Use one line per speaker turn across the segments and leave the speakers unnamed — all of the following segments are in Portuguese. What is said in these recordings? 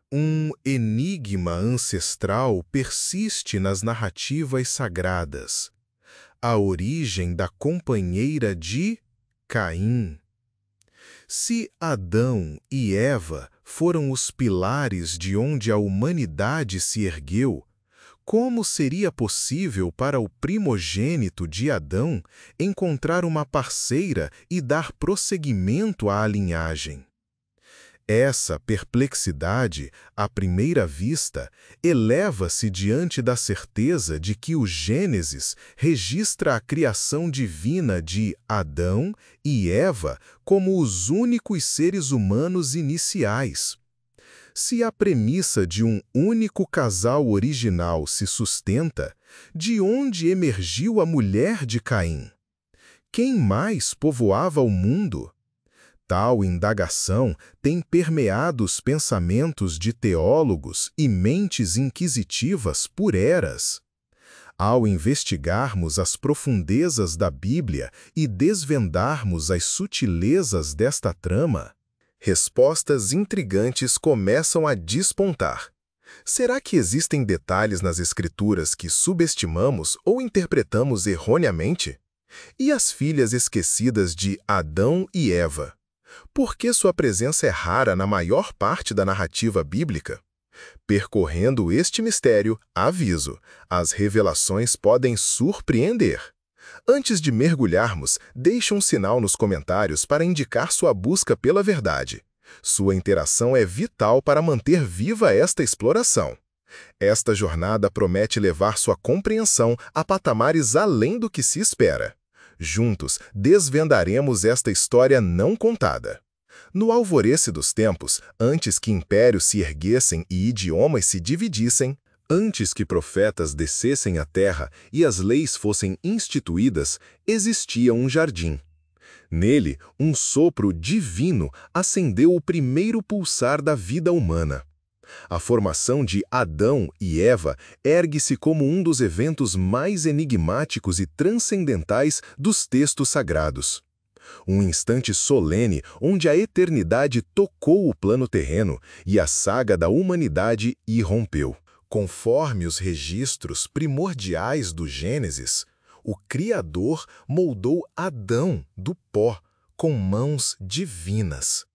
Um enigma ancestral persiste nas narrativas sagradas. A origem da companheira de Caim. Se Adão e Eva foram os pilares de onde a humanidade se ergueu, como seria possível para o primogênito de Adão encontrar uma parceira e dar prosseguimento à linhagem? Essa perplexidade, à primeira vista, eleva-se diante da certeza de que o Gênesis registra a criação divina de Adão e Eva como os únicos seres humanos iniciais. Se a premissa de um único casal original se sustenta, de onde emergiu a mulher de Caim? Quem mais povoava o mundo? Tal indagação tem permeado os pensamentos de teólogos e mentes inquisitivas por eras. Ao investigarmos as profundezas da Bíblia e desvendarmos as sutilezas desta trama, respostas intrigantes começam a despontar. Será que existem detalhes nas Escrituras que subestimamos ou interpretamos erroneamente? E as filhas esquecidas de Adão e Eva? Por que sua presença é rara na maior parte da narrativa bíblica? Percorrendo este mistério, aviso, as revelações podem surpreender. Antes de mergulharmos, deixe um sinal nos comentários para indicar sua busca pela verdade. Sua interação é vital para manter viva esta exploração. Esta jornada promete levar sua compreensão a patamares além do que se espera. Juntos, desvendaremos esta história não contada. No alvorecer dos tempos, antes que impérios se erguessem e idiomas se dividissem, antes que profetas descessem à terra e as leis fossem instituídas, existia um jardim. Nele, um sopro divino acendeu o primeiro pulsar da vida humana. A formação de Adão e Eva ergue-se como um dos eventos mais enigmáticos e transcendentais dos textos sagrados. Um instante solene onde a eternidade tocou o plano terreno e a saga da humanidade irrompeu. Conforme os registros primordiais do Gênesis, o Criador moldou Adão do pó com mãos divinas.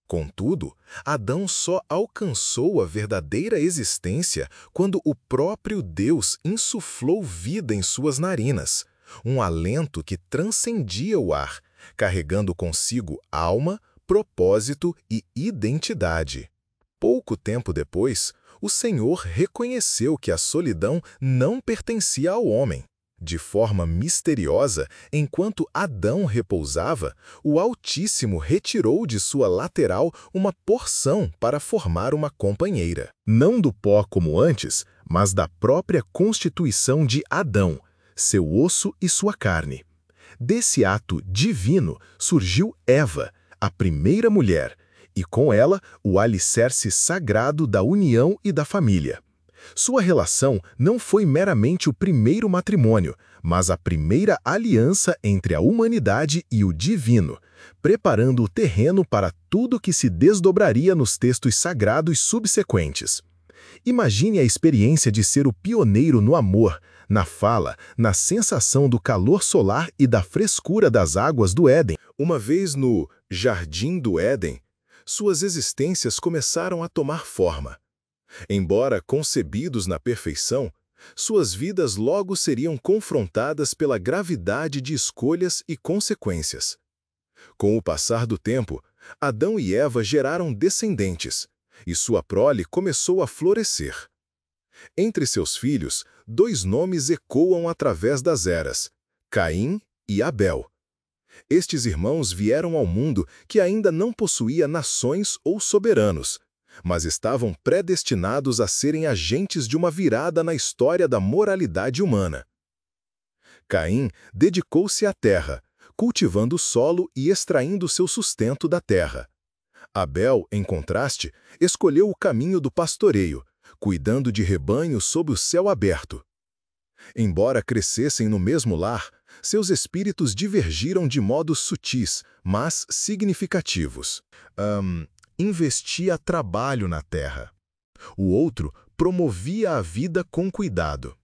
Contudo, Adão só alcançou a verdadeira existência quando o próprio Deus insuflou vida em suas narinas, um alento que transcendia o ar, carregando consigo alma, propósito e identidade. Pouco tempo depois, o Senhor reconheceu que a solidão não pertencia ao homem. De forma misteriosa, enquanto Adão repousava, o Altíssimo retirou de sua lateral uma porção para formar uma companheira. Não do pó como antes, mas da própria constituição de Adão, seu osso e sua carne. Desse ato divino surgiu Eva, a primeira mulher, e com ela o alicerce sagrado da união e da família. Sua relação não foi meramente o primeiro matrimônio, mas a primeira aliança entre a humanidade e o divino, preparando o terreno para tudo que se desdobraria nos textos sagrados subsequentes. Imagine a experiência de ser o pioneiro no amor, na fala, na sensação do calor solar e da frescura das águas do Éden. Uma vez no Jardim do Éden, suas existências começaram a tomar forma. Embora concebidos na perfeição, suas vidas logo seriam confrontadas pela gravidade de escolhas e consequências. Com o passar do tempo, Adão e Eva geraram descendentes, e sua prole começou a florescer. Entre seus filhos, dois nomes ecoam através das eras: Caim e Abel. Estes irmãos vieram ao mundo que ainda não possuía nações ou soberanos, mas estavam predestinados a serem agentes de uma virada na história da moralidade humana. Caim dedicou-se à terra, cultivando o solo e extraindo seu sustento da terra. Abel, em contraste, escolheu o caminho do pastoreio, cuidando de rebanhos sob o céu aberto. Embora crescessem no mesmo lar, seus espíritos divergiram de modos sutis, mas significativos. Investia trabalho na terra. O outro promovia a vida com cuidado.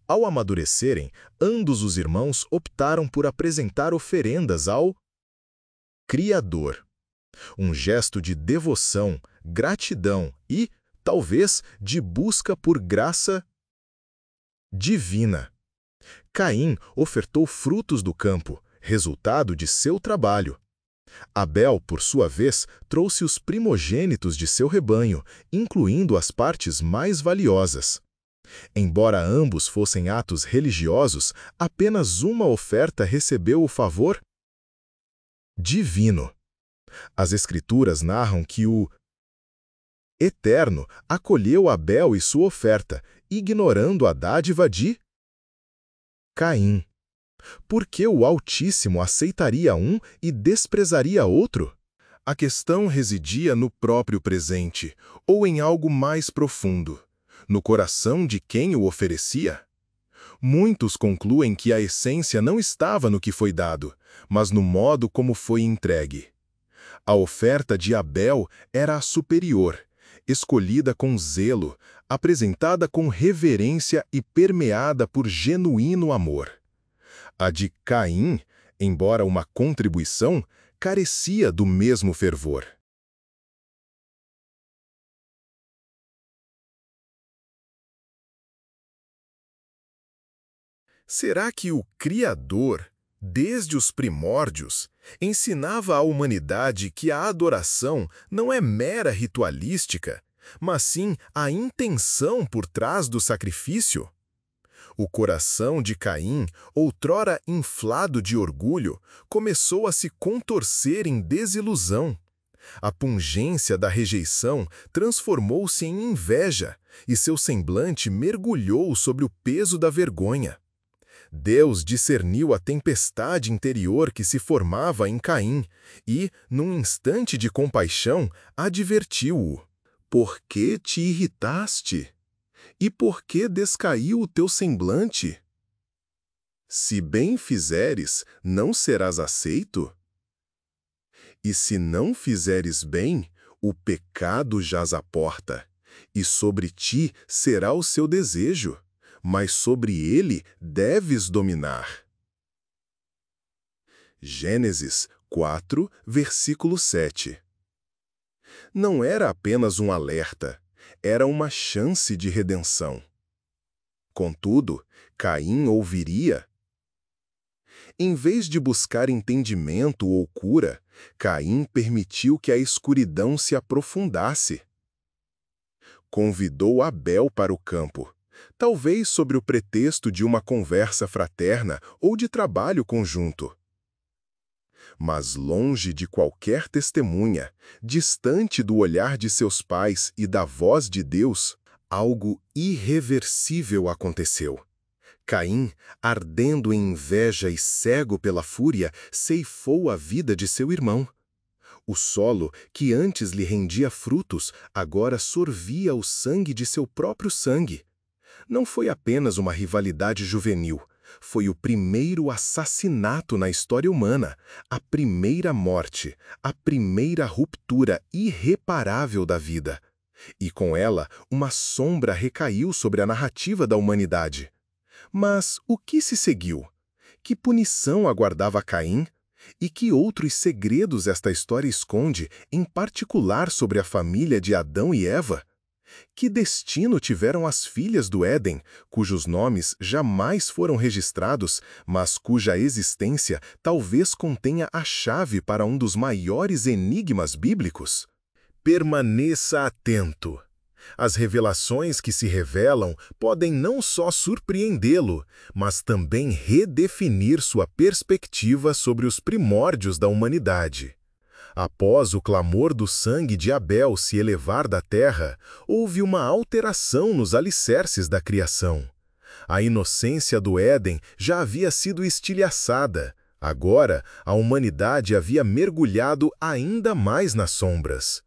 Ao amadurecerem, ambos os irmãos optaram por apresentar oferendas ao Criador. Um gesto de devoção, gratidão e, talvez, de busca por graça divina. Caim ofertou frutos do campo, resultado de seu trabalho. Abel, por sua vez, trouxe os primogênitos de seu rebanho, incluindo as partes mais valiosas. Embora ambos fossem atos religiosos, apenas uma oferta recebeu o favor divino. As Escrituras narram que o Eterno acolheu Abel e sua oferta, ignorando a dádiva de Caim. Por que o Altíssimo aceitaria um e desprezaria outro? A questão residia no próprio presente, ou em algo mais profundo, no coração de quem o oferecia. Muitos concluem que a essência não estava no que foi dado, mas no modo como foi entregue. A oferta de Abel era a superior, escolhida com zelo, apresentada com reverência e permeada por genuíno amor. A de Caim, embora uma contribuição, carecia do mesmo fervor. Será que o Criador, desde os primórdios, ensinava à humanidade que a adoração não é mera ritualística, mas sim a intenção por trás do sacrifício? O coração de Caim, outrora inflado de orgulho, começou a se contorcer em desilusão. A pungência da rejeição transformou-se em inveja, e seu semblante mergulhou sobre o peso da vergonha. Deus discerniu a tempestade interior que se formava em Caim e, num instante de compaixão, advertiu-o: "Por que te irritaste? E por que descaiu o teu semblante? Se bem fizeres, não serás aceito? E se não fizeres bem, o pecado jaz à porta, e sobre ti será o seu desejo, mas sobre ele deves dominar." Gênesis 4, versículo 7. Não era apenas um alerta, era uma chance de redenção. Contudo, Caim ouviria. Em vez de buscar entendimento ou cura, Caim permitiu que a escuridão se aprofundasse. Convidou Abel para o campo, talvez sobre o pretexto de uma conversa fraterna ou de trabalho conjunto. Mas longe de qualquer testemunha, distante do olhar de seus pais e da voz de Deus, algo irreversível aconteceu. Caim, ardendo em inveja e cego pela fúria, ceifou a vida de seu irmão. O solo, que antes lhe rendia frutos, agora sorvia o sangue de seu próprio sangue. Não foi apenas uma rivalidade juvenil, foi o primeiro assassinato na história humana, a primeira morte, a primeira ruptura irreparável da vida. E com ela, uma sombra recaiu sobre a narrativa da humanidade. Mas o que se seguiu? Que punição aguardava Caim? E que outros segredos esta história esconde, em particular sobre a família de Adão e Eva? Que destino tiveram as filhas do Éden, cujos nomes jamais foram registrados, mas cuja existência talvez contenha a chave para um dos maiores enigmas bíblicos? Permaneça atento. As revelações que se revelam podem não só surpreendê-lo, mas também redefinir sua perspectiva sobre os primórdios da humanidade. Após o clamor do sangue de Abel se elevar da terra, houve uma alteração nos alicerces da criação. A inocência do Éden já havia sido estilhaçada. Agora, a humanidade havia mergulhado ainda mais nas sombras.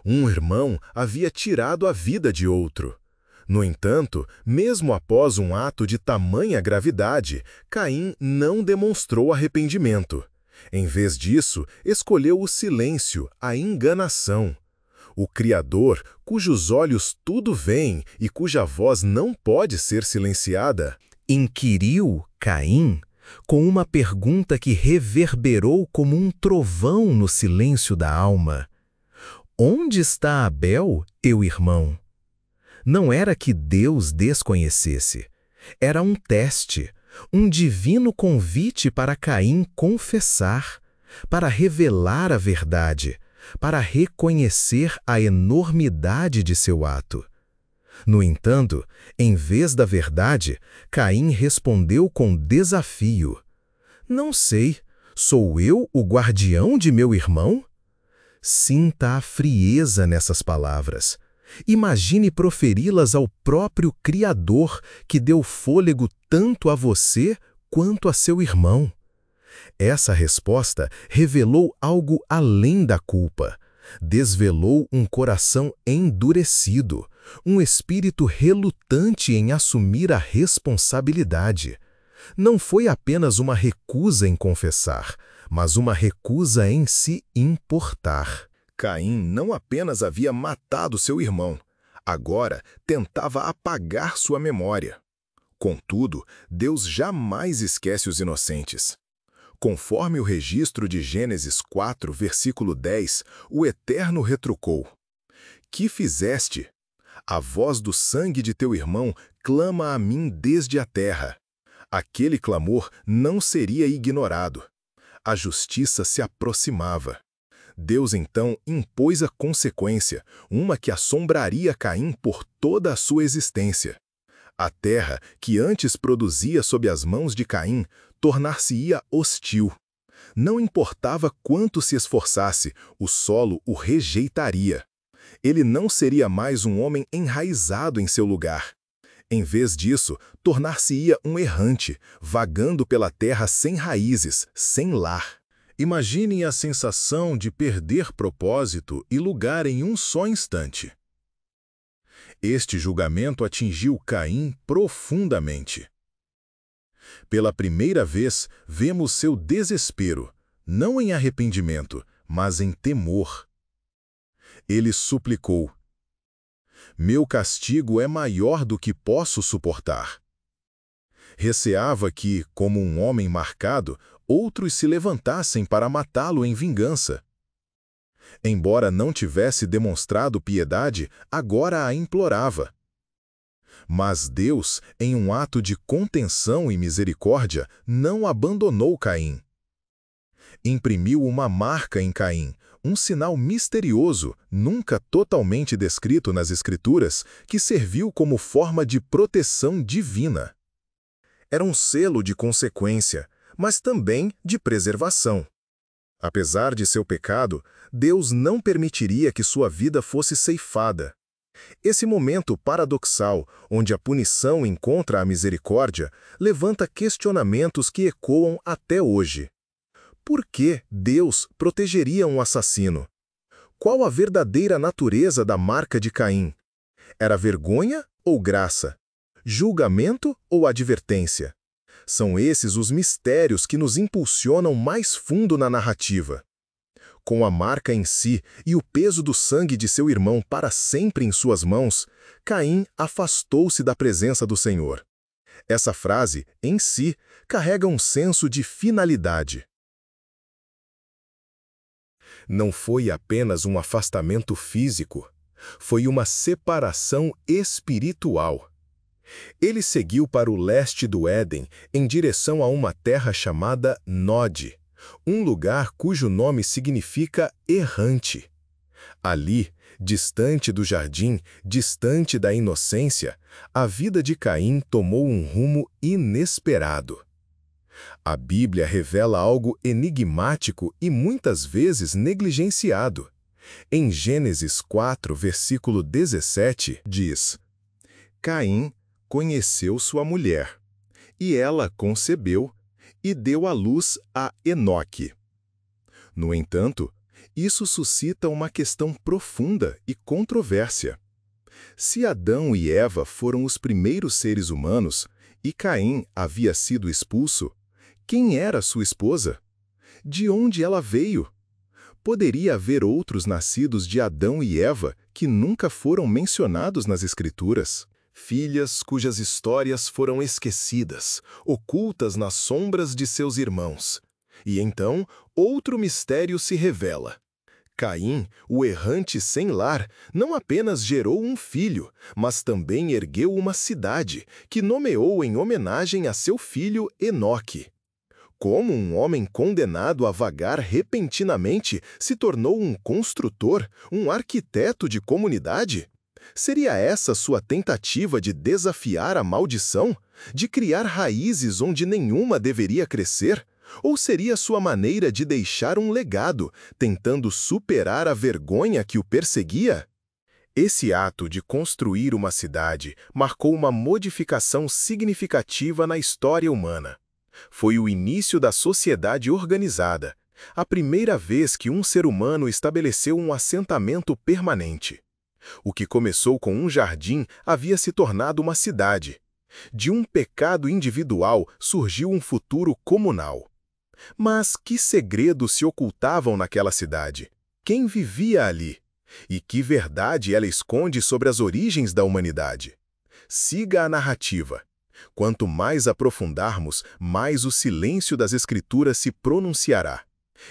Um irmão havia tirado a vida de outro. No entanto, mesmo após um ato de tamanha gravidade, Caim não demonstrou arrependimento. Em vez disso, escolheu o silêncio, a enganação. o Criador, cujos olhos tudo veem e cuja voz não pode ser silenciada, inquiriu Caim com uma pergunta que reverberou como um trovão no silêncio da alma: onde está Abel, teu irmão? Não era que Deus desconhecesse. Era um teste, um divino convite para Caim confessar, para revelar a verdade, para reconhecer a enormidade de seu ato. No entanto, em vez da verdade, Caim respondeu com desafio: não sei, sou eu o guardião de meu irmão? Sinta a frieza nessas palavras. Imagine proferi-las ao próprio Criador, que deu fôlego tanto a você quanto a seu irmão. Essa resposta revelou algo além da culpa. Desvelou um coração endurecido, um espírito relutante em assumir a responsabilidade. Não foi apenas uma recusa em confessar, mas uma recusa em se importar. Caim não apenas havia matado seu irmão, agora tentava apagar sua memória. Contudo, Deus jamais esquece os inocentes. Conforme o registro de Gênesis 4, versículo 10, o Eterno retrucou: que fizeste? A voz do sangue de teu irmão clama a mim desde a terra. Aquele clamor não seria ignorado. A justiça se aproximava. Deus então impôs a consequência, uma que assombraria Caim por toda a sua existência. A terra, que antes produzia sob as mãos de Caim, tornar-se-ia hostil. Não importava quanto se esforçasse, o solo o rejeitaria. Ele não seria mais um homem enraizado em seu lugar. Em vez disso, tornar-se-ia um errante, vagando pela terra sem raízes, sem lar. Imaginem a sensação de perder propósito e lugar em um só instante. Este julgamento atingiu Caim profundamente. Pela primeira vez, vemos seu desespero, não em arrependimento, mas em temor. Ele suplicou: meu castigo é maior do que posso suportar. Receava que, como um homem marcado, outros se levantassem para matá-lo em vingança. Embora não tivesse demonstrado piedade, agora a implorava. Mas Deus, em um ato de contenção e misericórdia, não abandonou Caim. Imprimiu uma marca em Caim, um sinal misterioso, nunca totalmente descrito nas Escrituras, que serviu como forma de proteção divina. Era um selo de consequência, mas também de preservação. Apesar de seu pecado, Deus não permitiria que sua vida fosse ceifada. Esse momento paradoxal, onde a punição encontra a misericórdia, levanta questionamentos que ecoam até hoje. Por que Deus protegeria um assassino? Qual a verdadeira natureza da marca de Caim? Era vergonha ou graça? Julgamento ou advertência? São esses os mistérios que nos impulsionam mais fundo na narrativa. Com a marca em si e o peso do sangue de seu irmão para sempre em suas mãos, Caim afastou-se da presença do Senhor. Essa frase, em si, carrega um senso de finalidade. Não foi apenas um afastamento físico, foi uma separação espiritual. Ele seguiu para o leste do Éden, em direção a uma terra chamada Nod, um lugar cujo nome significa errante. Ali, distante do jardim, distante da inocência, a vida de Caim tomou um rumo inesperado. A Bíblia revela algo enigmático e muitas vezes negligenciado. Em Gênesis 4, versículo 17, diz: Caim conheceu sua mulher, e ela concebeu, e deu à luz a Enoque. No entanto, isso suscita uma questão profunda e controvérsia. Se Adão e Eva foram os primeiros seres humanos, e Caim havia sido expulso, quem era sua esposa? De onde ela veio? Poderia haver outros nascidos de Adão e Eva que nunca foram mencionados nas Escrituras. Filhas cujas histórias foram esquecidas, ocultas nas sombras de seus irmãos. E então, outro mistério se revela. Caim, o errante sem lar, não apenas gerou um filho, mas também ergueu uma cidade, que nomeou em homenagem a seu filho Enoque. Como um homem condenado a vagar repentinamente se tornou um construtor, um arquiteto de comunidade? Seria essa sua tentativa de desafiar a maldição? De criar raízes onde nenhuma deveria crescer? Ou seria sua maneira de deixar um legado, tentando superar a vergonha que o perseguia? Esse ato de construir uma cidade marcou uma modificação significativa na história humana. Foi o início da sociedade organizada, a primeira vez que um ser humano estabeleceu um assentamento permanente. O que começou com um jardim havia se tornado uma cidade. De um pecado individual surgiu um futuro comunal. Mas que segredos se ocultavam naquela cidade? Quem vivia ali? E que verdade ela esconde sobre as origens da humanidade? Siga a narrativa. Quanto mais aprofundarmos, mais o silêncio das Escrituras se pronunciará.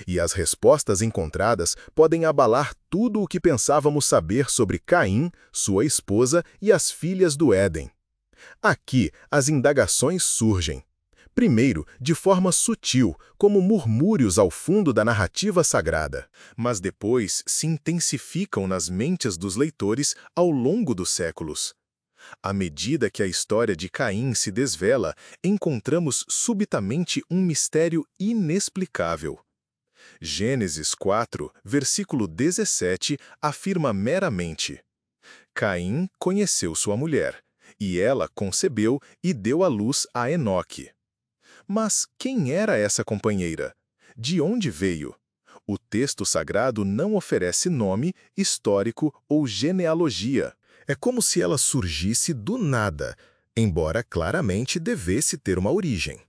E as respostas encontradas podem abalar tudo o que pensávamos saber sobre Caim, sua esposa e as filhas do Éden. Aqui, as indagações surgem. Primeiro, de forma sutil, como murmúrios ao fundo da narrativa sagrada, mas depois se intensificam nas mentes dos leitores ao longo dos séculos. À medida que a história de Caim se desvela, encontramos subitamente um mistério inexplicável. Gênesis 4, versículo 17, afirma meramente: Caim conheceu sua mulher, e ela concebeu e deu à luz a Enoque. Mas quem era essa companheira? De onde veio? O texto sagrado não oferece nome, histórico ou genealogia. É como se ela surgisse do nada, embora claramente devesse ter uma origem.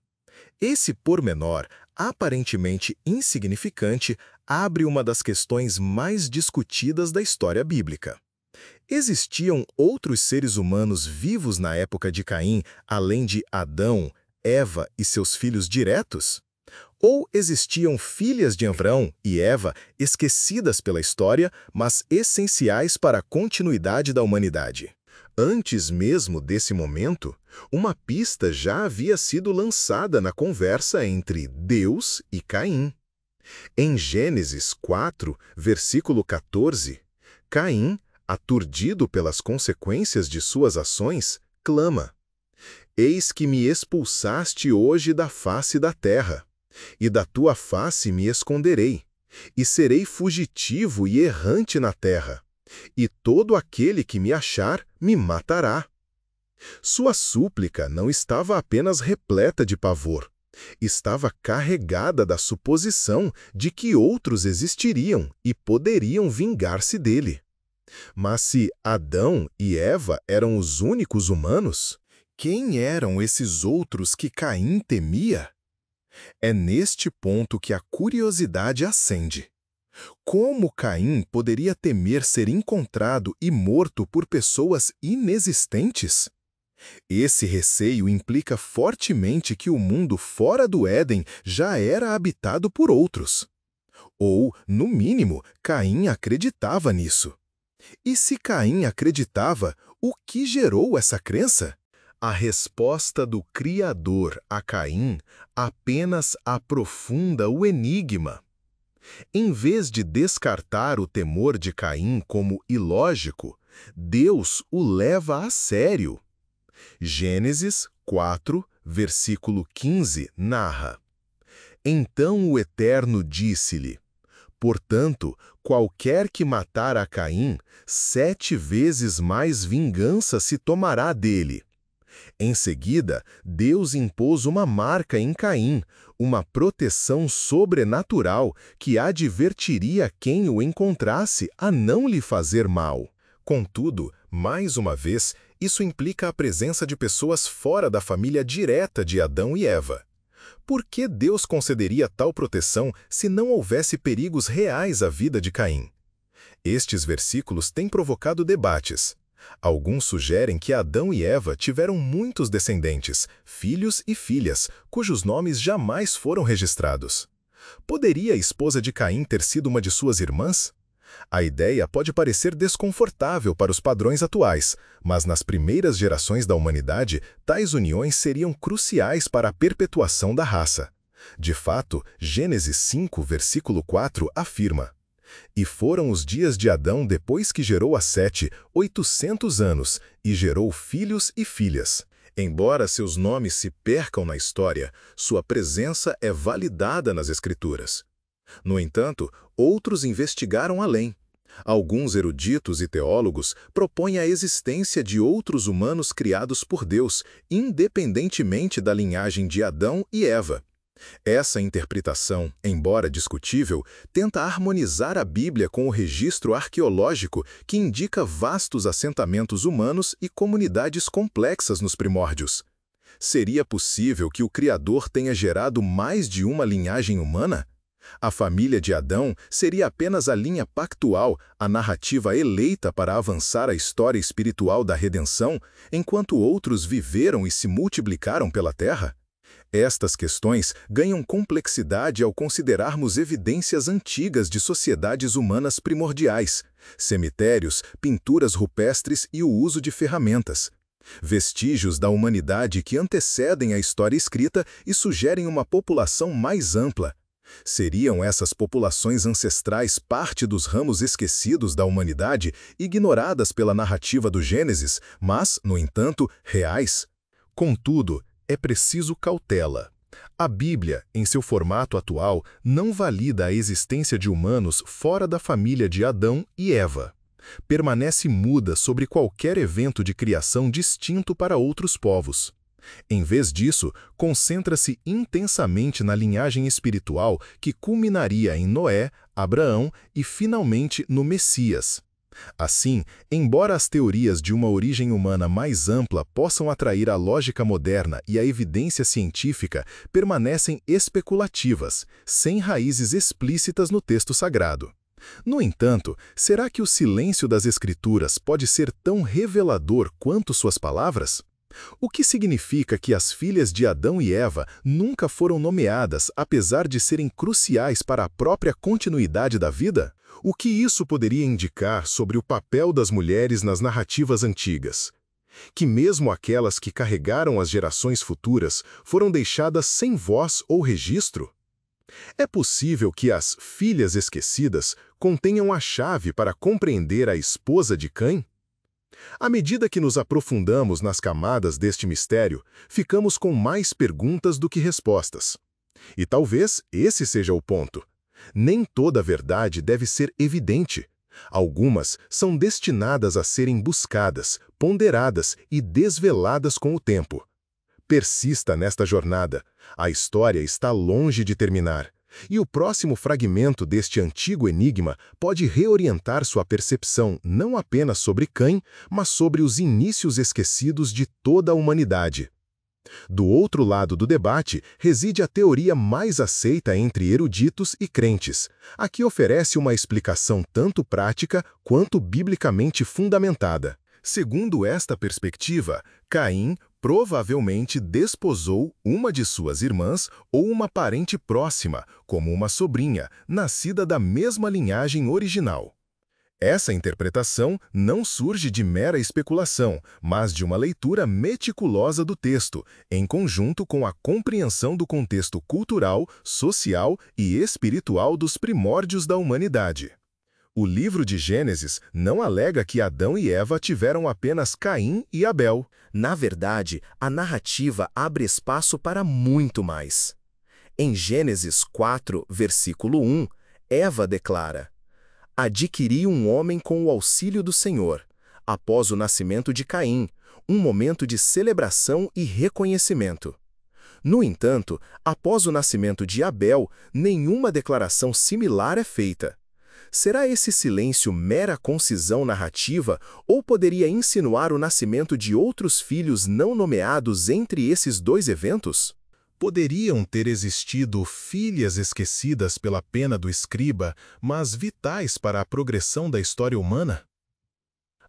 Esse pormenor, aparentemente insignificante, abre uma das questões mais discutidas da história bíblica. Existiam outros seres humanos vivos na época de Caim, além de Adão, Eva e seus filhos diretos? Ou existiam filhas de Abrão e Eva esquecidas pela história, mas essenciais para a continuidade da humanidade? Antes mesmo desse momento, uma pista já havia sido lançada na conversa entre Deus e Caim. Em Gênesis 4, versículo 14, Caim, aturdido pelas consequências de suas ações, clama: Eis que me expulsaste hoje da face da terra, e da tua face me esconderei, e serei fugitivo e errante na terra, e todo aquele que me achar me matará. Sua súplica não estava apenas repleta de pavor, estava carregada da suposição de que outros existiriam e poderiam vingar-se dele. Mas se Adão e Eva eram os únicos humanos, quem eram esses outros que Caim temia? É neste ponto que a curiosidade acende. Como Caim poderia temer ser encontrado e morto por pessoas inexistentes? Esse receio implica fortemente que o mundo fora do Éden já era habitado por outros. Ou, no mínimo, Caim acreditava nisso. E se Caim acreditava, o que gerou essa crença? A resposta do Criador a Caim apenas aprofunda o enigma. Em vez de descartar o temor de Caim como ilógico, Deus o leva a sério. Gênesis 4, versículo 15, narra: Então o Eterno disse-lhe: Portanto, qualquer que matar a Caim, 7 vezes mais vingança se tomará dele. Em seguida, Deus impôs uma marca em Caim, uma proteção sobrenatural que advertiria quem o encontrasse a não lhe fazer mal. Contudo, mais uma vez, isso implica a presença de pessoas fora da família direta de Adão e Eva. Por que Deus concederia tal proteção se não houvesse perigos reais à vida de Caim? Estes versículos têm provocado debates. Alguns sugerem que Adão e Eva tiveram muitos descendentes, filhos e filhas, cujos nomes jamais foram registrados. Poderia a esposa de Caim ter sido uma de suas irmãs? A ideia pode parecer desconfortável para os padrões atuais, mas nas primeiras gerações da humanidade, tais uniões seriam cruciais para a perpetuação da raça. De fato, Gênesis 5, versículo 4 afirma: "E foram os dias de Adão depois que gerou a Sete, 800 anos, e gerou filhos e filhas." Embora seus nomes se percam na história, sua presença é validada nas Escrituras. No entanto, outros investigaram além. Alguns eruditos e teólogos propõem a existência de outros humanos criados por Deus, independentemente da linhagem de Adão e Eva. Essa interpretação, embora discutível, tenta harmonizar a Bíblia com o registro arqueológico que indica vastos assentamentos humanos e comunidades complexas nos primórdios. Seria possível que o Criador tenha gerado mais de uma linhagem humana? A família de Adão seria apenas a linha pactual, a narrativa eleita para avançar a história espiritual da redenção, enquanto outros viveram e se multiplicaram pela terra? Estas questões ganham complexidade ao considerarmos evidências antigas de sociedades humanas primordiais, cemitérios, pinturas rupestres e o uso de ferramentas. Vestígios da humanidade que antecedem a história escrita e sugerem uma população mais ampla. Seriam essas populações ancestrais parte dos ramos esquecidos da humanidade, ignoradas pela narrativa do Gênesis, mas, no entanto, reais? Contudo, é preciso cautela. A Bíblia, em seu formato atual, não valida a existência de humanos fora da família de Adão e Eva. Permanece muda sobre qualquer evento de criação distinto para outros povos. Em vez disso, concentra-se intensamente na linhagem espiritual que culminaria em Noé, Abraão e, finalmente, no Messias. Assim, embora as teorias de uma origem humana mais ampla possam atrair a lógica moderna e a evidência científica, permanecem especulativas, sem raízes explícitas no texto sagrado. No entanto, será que o silêncio das Escrituras pode ser tão revelador quanto suas palavras? O que significa que as filhas de Adão e Eva nunca foram nomeadas, apesar de serem cruciais para a própria continuidade da vida? O que isso poderia indicar sobre o papel das mulheres nas narrativas antigas? Que mesmo aquelas que carregaram as gerações futuras foram deixadas sem voz ou registro? É possível que as filhas esquecidas contenham a chave para compreender a esposa de Caim? À medida que nos aprofundamos nas camadas deste mistério, ficamos com mais perguntas do que respostas. E talvez esse seja o ponto. Nem toda a verdade deve ser evidente. Algumas são destinadas a serem buscadas, ponderadas e desveladas com o tempo. Persista nesta jornada. A história está longe de terminar. E o próximo fragmento deste antigo enigma pode reorientar sua percepção não apenas sobre Caim, mas sobre os inícios esquecidos de toda a humanidade. Do outro lado do debate reside a teoria mais aceita entre eruditos e crentes, a que oferece uma explicação tanto prática quanto biblicamente fundamentada. Segundo esta perspectiva, Caim provavelmente desposou uma de suas irmãs ou uma parente próxima, como uma sobrinha, nascida da mesma linhagem original. Essa interpretação não surge de mera especulação, mas de uma leitura meticulosa do texto, em conjunto com a compreensão do contexto cultural, social e espiritual dos primórdios da humanidade. O livro de Gênesis não alega que Adão e Eva tiveram apenas Caim e Abel.
Na verdade, a narrativa abre espaço para muito mais. Em Gênesis 4, versículo 1, Eva declara: "Adquiri um homem com o auxílio do Senhor", após o nascimento de Caim, um momento de celebração e reconhecimento. No entanto, após o nascimento de Abel, nenhuma declaração similar é feita. Será esse silêncio mera concisão narrativa ou poderia insinuar o nascimento de outros filhos não nomeados entre esses dois eventos?
Poderiam ter existido filhas esquecidas pela pena do escriba, mas vitais para a progressão da história humana?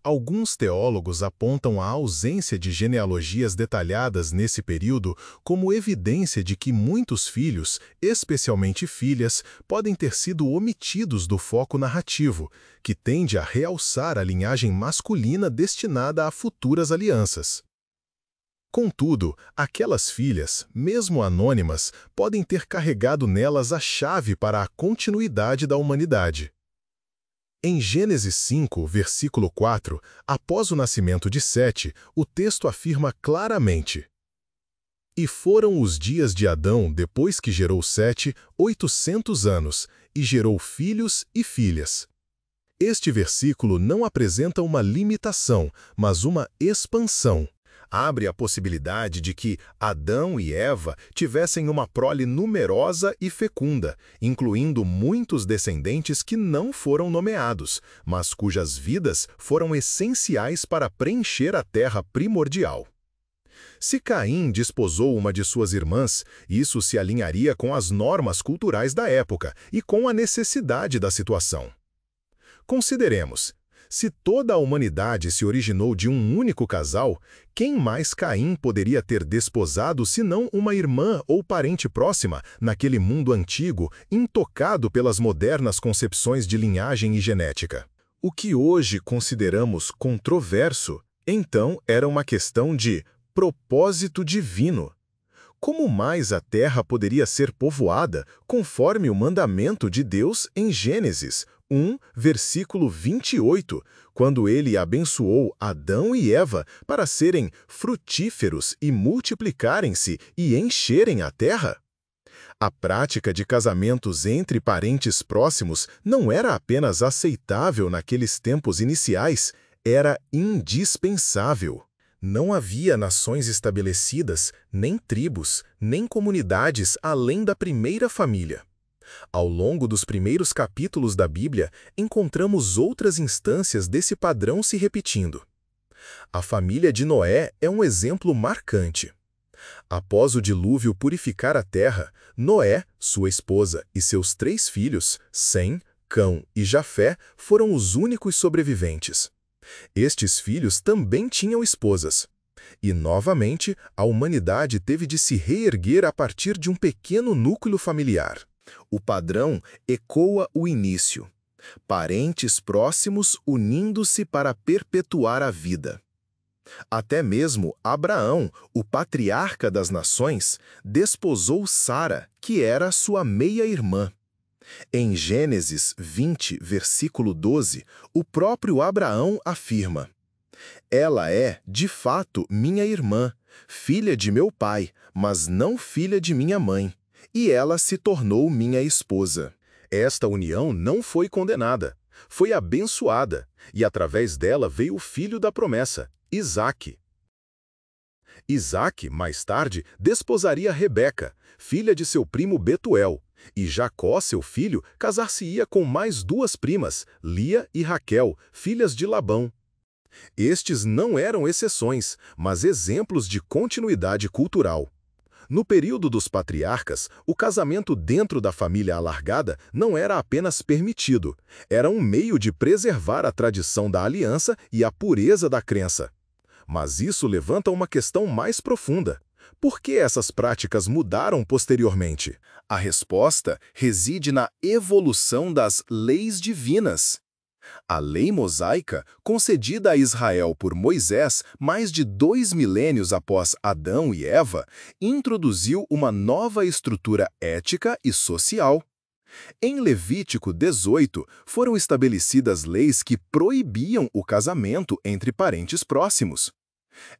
Alguns teólogos apontam a ausência de genealogias detalhadas nesse período como evidência de que muitos filhos, especialmente filhas, podem ter sido omitidos do foco narrativo, que tende a realçar a linhagem masculina destinada a futuras alianças. Contudo, aquelas filhas, mesmo anônimas, podem ter carregado nelas a chave para a continuidade da humanidade. Em Gênesis 5, versículo 4, após o nascimento de Sete, o texto afirma claramente: E foram os dias de Adão, depois que gerou Sete, 800 anos, e gerou filhos e filhas. Este versículo não apresenta uma limitação, mas uma expansão. Abre a possibilidade de que Adão e Eva tivessem uma prole numerosa e fecunda, incluindo muitos descendentes que não foram nomeados, mas cujas vidas foram essenciais para preencher a terra primordial. Se Caim desposou uma de suas irmãs, isso se alinharia com as normas culturais da época e com a necessidade da situação. Consideremos. Se toda a humanidade se originou de um único casal, quem mais Caim poderia ter desposado senão uma irmã ou parente próxima naquele mundo antigo, intocado pelas modernas concepções de linhagem e genética? O que hoje consideramos controverso, então era uma questão de propósito divino. Como mais a terra poderia ser povoada, conforme o mandamento de Deus em Gênesis 1, versículo 28, quando ele abençoou Adão e Eva para serem frutíferos e multiplicarem-se e encherem a terra? A prática de casamentos entre parentes próximos não era apenas aceitável naqueles tempos iniciais, era indispensável. Não havia nações estabelecidas, nem tribos, nem comunidades além da primeira família. Ao longo dos primeiros capítulos da Bíblia, encontramos outras instâncias desse padrão se repetindo. A família de Noé é um exemplo marcante. Após o dilúvio purificar a terra, Noé, sua esposa e seus 3 filhos, Sem, Cão e Jafé, foram os únicos sobreviventes. Estes filhos também tinham esposas. E, novamente, a humanidade teve de se reerguer a partir de um pequeno núcleo familiar. O padrão ecoa o início. Parentes próximos unindo-se para perpetuar a vida. Até mesmo Abraão, o patriarca das nações, desposou Sara, que era sua meia-irmã. Em Gênesis 20, versículo 12, o próprio Abraão afirma: Ela é, de fato, minha irmã, filha de meu pai, mas não filha de minha mãe, e ela se tornou minha esposa. Esta união não foi condenada, foi abençoada, e através dela veio o filho da promessa, Isaque. Isaque, mais tarde, desposaria Rebeca, filha de seu primo Betuel, e Jacó, seu filho, casar-se-ia com mais 2 primas, Lia e Raquel, filhas de Labão. Estes não eram exceções, mas exemplos de continuidade cultural. No período dos patriarcas, o casamento dentro da família alargada não era apenas permitido, era um meio de preservar a tradição da aliança e a pureza da crença. Mas isso levanta uma questão mais profunda. Por que essas práticas mudaram posteriormente? A resposta reside na evolução das leis divinas. A lei mosaica, concedida a Israel por Moisés mais de 2 milênios após Adão e Eva, introduziu uma nova estrutura ética e social. Em Levítico 18, foram estabelecidas leis que proibiam o casamento entre parentes próximos.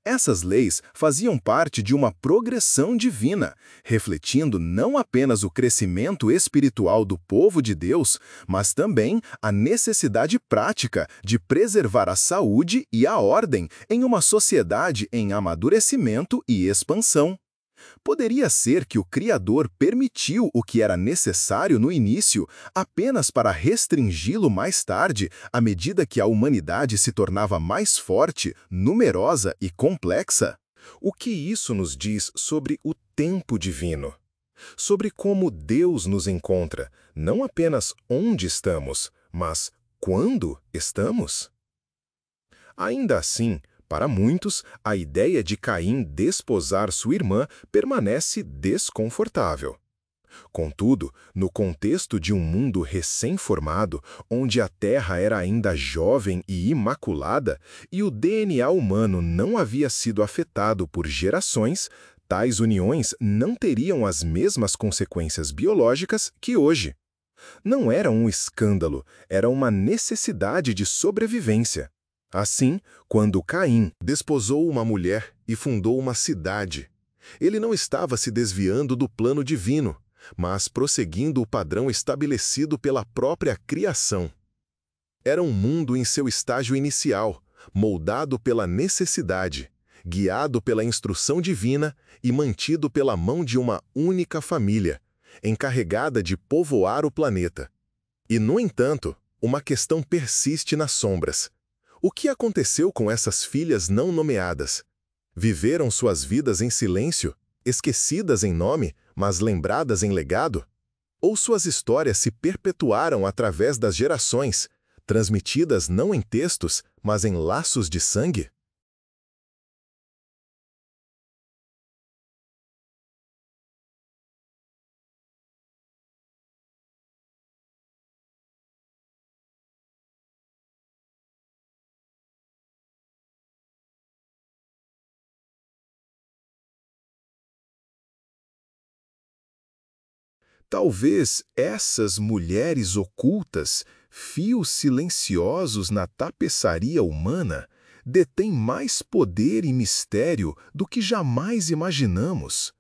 Essas leis faziam parte de uma progressão divina, refletindo não apenas o crescimento espiritual do povo de Deus, mas também a necessidade prática de preservar a saúde e a ordem em uma sociedade em amadurecimento e expansão. Poderia ser que o Criador permitiu o que era necessário no início apenas para restringi-lo mais tarde, à medida que a humanidade se tornava mais forte, numerosa e complexa? O que isso nos diz sobre o tempo divino, sobre como Deus nos encontra, não apenas onde estamos, mas quando estamos. Ainda assim, para muitos, a ideia de Caim desposar sua irmã permanece desconfortável. Contudo, no contexto de um mundo recém-formado, onde a Terra era ainda jovem e imaculada, e o DNA humano não havia sido afetado por gerações, tais uniões não teriam as mesmas consequências biológicas que hoje. Não era um escândalo, era uma necessidade de sobrevivência. Assim, quando Caim desposou uma mulher e fundou uma cidade, ele não estava se desviando do plano divino, mas prosseguindo o padrão estabelecido pela própria criação. Era um mundo em seu estágio inicial, moldado pela necessidade, guiado pela instrução divina e mantido pela mão de uma única família, encarregada de povoar o planeta. E, no entanto, uma questão persiste nas sombras. O que aconteceu com essas filhas não nomeadas? Viveram suas vidas em silêncio, esquecidas em nome, mas lembradas em legado? Ou suas histórias se perpetuaram através das gerações, transmitidas não em textos, mas em laços de sangue? Talvez essas mulheres ocultas, fios silenciosos na tapeçaria humana, detêm mais poder e mistério do que jamais imaginamos.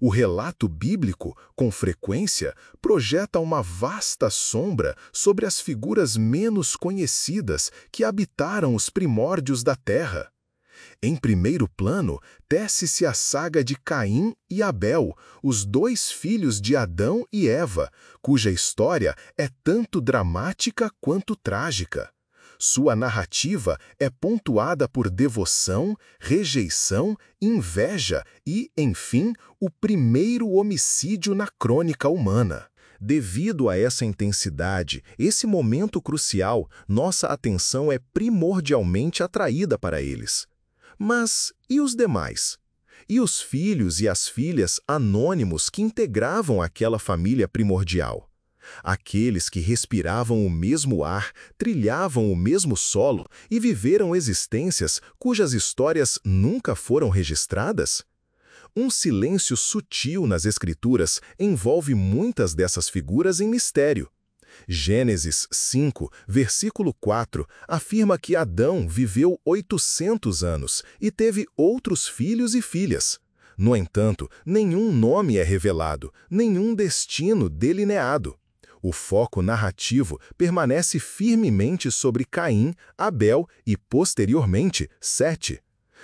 O relato bíblico, com frequência, projeta uma vasta sombra sobre as figuras menos conhecidas que habitaram os primórdios da Terra. Em primeiro plano, tece-se a saga de Caim e Abel, os dois filhos de Adão e Eva, cuja história é tanto dramática quanto trágica. Sua narrativa é pontuada por devoção, rejeição, inveja e, enfim, o primeiro homicídio na crônica humana. Devido a essa intensidade, esse momento crucial, nossa atenção é primordialmente atraída para eles. Mas e os demais? E os filhos e as filhas anônimos que integravam aquela família primordial? Aqueles que respiravam o mesmo ar, trilhavam o mesmo solo e viveram existências cujas histórias nunca foram registradas? Um silêncio sutil nas Escrituras envolve muitas dessas figuras em mistério. Gênesis 5, versículo 4, afirma que Adão viveu 800 anos e teve outros filhos e filhas. No entanto, nenhum nome é revelado, nenhum destino delineado. O foco narrativo permanece firmemente sobre Caim, Abel e, posteriormente, Sete.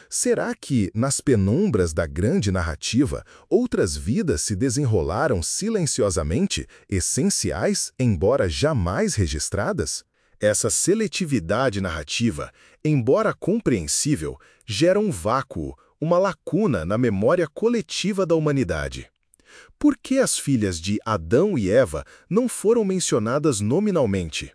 Será que, nas penumbras da grande narrativa, outras vidas se desenrolaram silenciosamente, essenciais, embora jamais registradas? Essa seletividade narrativa, embora compreensível, gera um vácuo, uma lacuna na memória coletiva da humanidade. Por que as filhas de Adão e Eva não foram mencionadas nominalmente?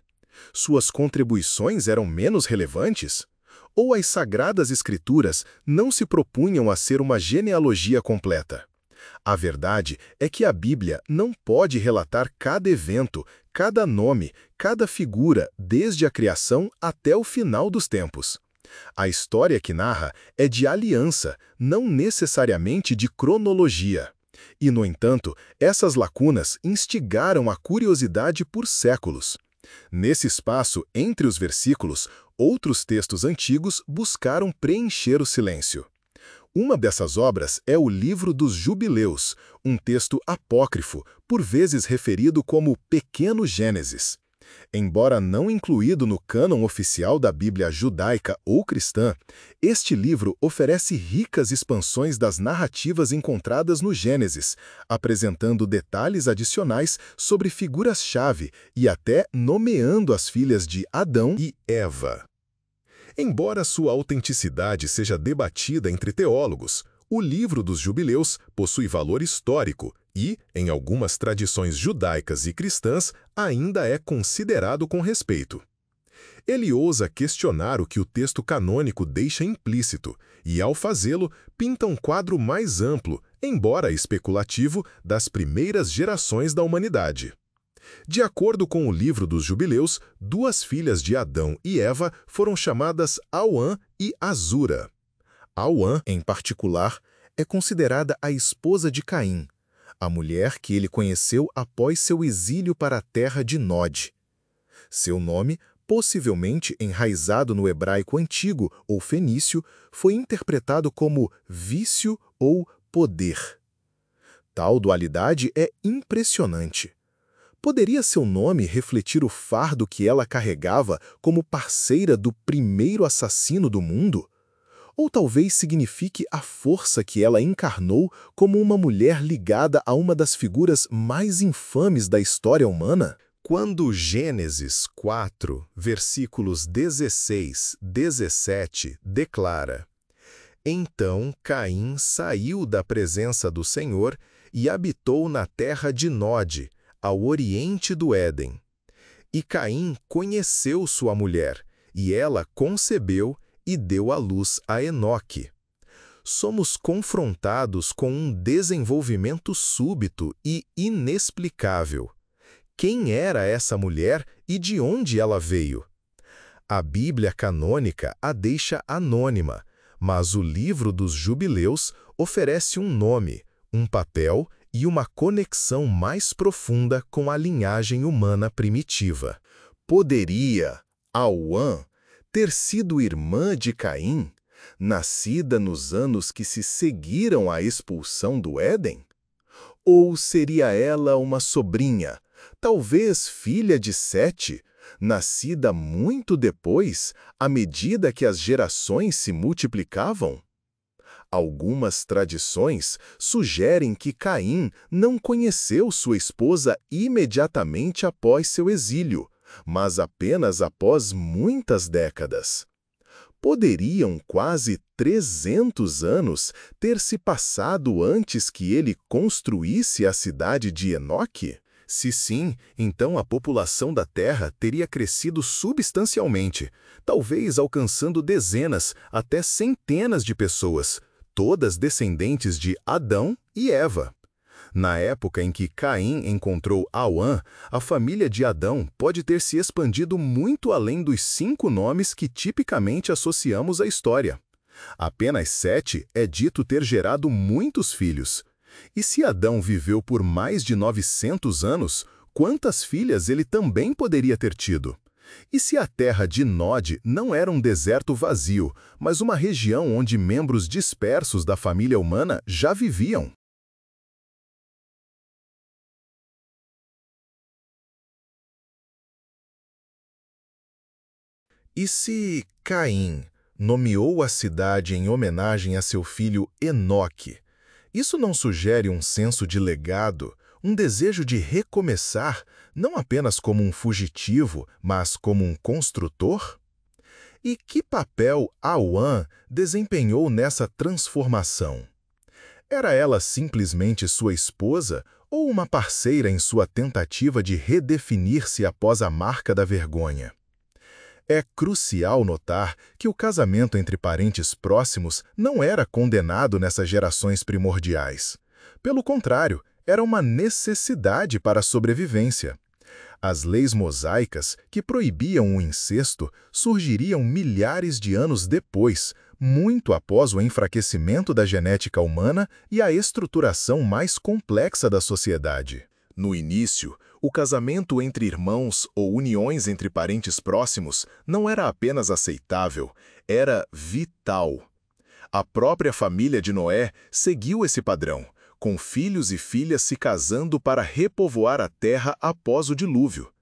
Suas contribuições eram menos relevantes? Ou as Sagradas Escrituras não se propunham a ser uma genealogia completa? A verdade é que a Bíblia não pode relatar cada evento, cada nome, cada figura, desde a criação até o final dos tempos. A história que narra é de aliança, não necessariamente de cronologia. E, no entanto, essas lacunas instigaram a curiosidade por séculos. Nesse espaço entre os versículos, outros textos antigos buscaram preencher o silêncio. Uma dessas obras é o Livro dos Jubileus, um texto apócrifo, por vezes referido como Pequeno Gênesis. Embora não incluído no cânon oficial da Bíblia judaica ou cristã, este livro oferece ricas expansões das narrativas encontradas no Gênesis, apresentando detalhes adicionais sobre figuras-chave e até nomeando as filhas de Adão e Eva. Embora sua autenticidade seja debatida entre teólogos, O livro dos Jubileus possui valor histórico e, em algumas tradições judaicas e cristãs, ainda é considerado com respeito. Ele ousa questionar o que o texto canônico deixa implícito e, ao fazê-lo, pinta um quadro mais amplo, embora especulativo, das primeiras gerações da humanidade. De acordo com o livro dos Jubileus, duas filhas de Adão e Eva foram chamadas Auã e Azura. Auã, em particular, é considerada a esposa de Caim, a mulher que ele conheceu após seu exílio para a terra de Nod. Seu nome, possivelmente enraizado no hebraico antigo ou fenício, foi interpretado como vício ou poder. Tal dualidade é impressionante. Poderia seu nome refletir o fardo que ela carregava como parceira do primeiro assassino do mundo? Ou talvez signifique a força que ela encarnou como uma mulher ligada a uma das figuras mais infames da história humana? Quando Gênesis 4, versículos 16, 17, declara: Então Caim saiu da presença do Senhor e habitou na terra de Nod, ao oriente do Éden. E Caim conheceu sua mulher, e ela concebeu e deu à luz a Enoque. Somos confrontados com um desenvolvimento súbito e inexplicável. Quem era essa mulher e de onde ela veio? A Bíblia canônica a deixa anônima, mas o livro dos Jubileus oferece um nome, um papel e uma conexão mais profunda com a linhagem humana primitiva. Poderia Auã ter sido irmã de Caim, nascida nos anos que se seguiram à expulsão do Éden? Ou seria ela uma sobrinha, talvez filha de Sete, nascida muito depois, à medida que as gerações se multiplicavam? Algumas tradições sugerem que Caim não conheceu sua esposa imediatamente após seu exílio, mas apenas após muitas décadas. Poderiam quase 300 anos ter se passado antes que ele construísse a cidade de Enoque? Se sim, então a população da Terra teria crescido substancialmente, talvez alcançando dezenas até centenas de pessoas, todas descendentes de Adão e Eva. Na época em que Caim encontrou Auã, a família de Adão pode ter se expandido muito além dos 5 nomes que tipicamente associamos à história. Apenas Sete é dito ter gerado muitos filhos. E se Adão viveu por mais de 900 anos, quantas filhas ele também poderia ter tido? E se a terra de Nod não era um deserto vazio, mas uma região onde membros dispersos da família humana já viviam? E se Caim nomeou a cidade em homenagem a seu filho Enoque, isso não sugere um senso de legado, um desejo de recomeçar, não apenas como um fugitivo, mas como um construtor? E que papel Auã desempenhou nessa transformação? Era ela simplesmente sua esposa ou uma parceira em sua tentativa de redefinir-se após a marca da vergonha? É crucial notar que o casamento entre parentes próximos não era condenado nessas gerações primordiais. Pelo contrário, era uma necessidade para a sobrevivência. As leis mosaicas, que proibiam o incesto, surgiriam milhares de anos depois, muito após o enfraquecimento da genética humana e a estruturação mais complexa da sociedade. No início, o casamento entre irmãos ou uniões entre parentes próximos não era apenas aceitável, era vital. A própria família de Noé seguiu esse padrão, com filhos e filhas se casando para repovoar a terra após o dilúvio.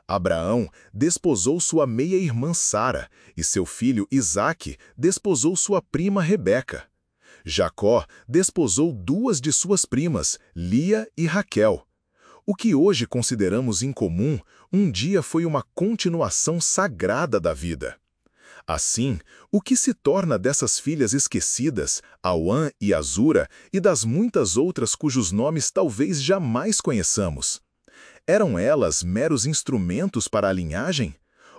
Abraão desposou sua meia-irmã Sara, e seu filho Isaque desposou sua prima Rebeca. Jacó desposou 2 de suas primas, Lia e Raquel. O que hoje consideramos incomum, um dia foi uma continuação sagrada da vida. Assim, o que se torna dessas filhas esquecidas, Auã e Azura, e das muitas outras cujos nomes talvez jamais conheçamos? Eram elas meros instrumentos para a linhagem?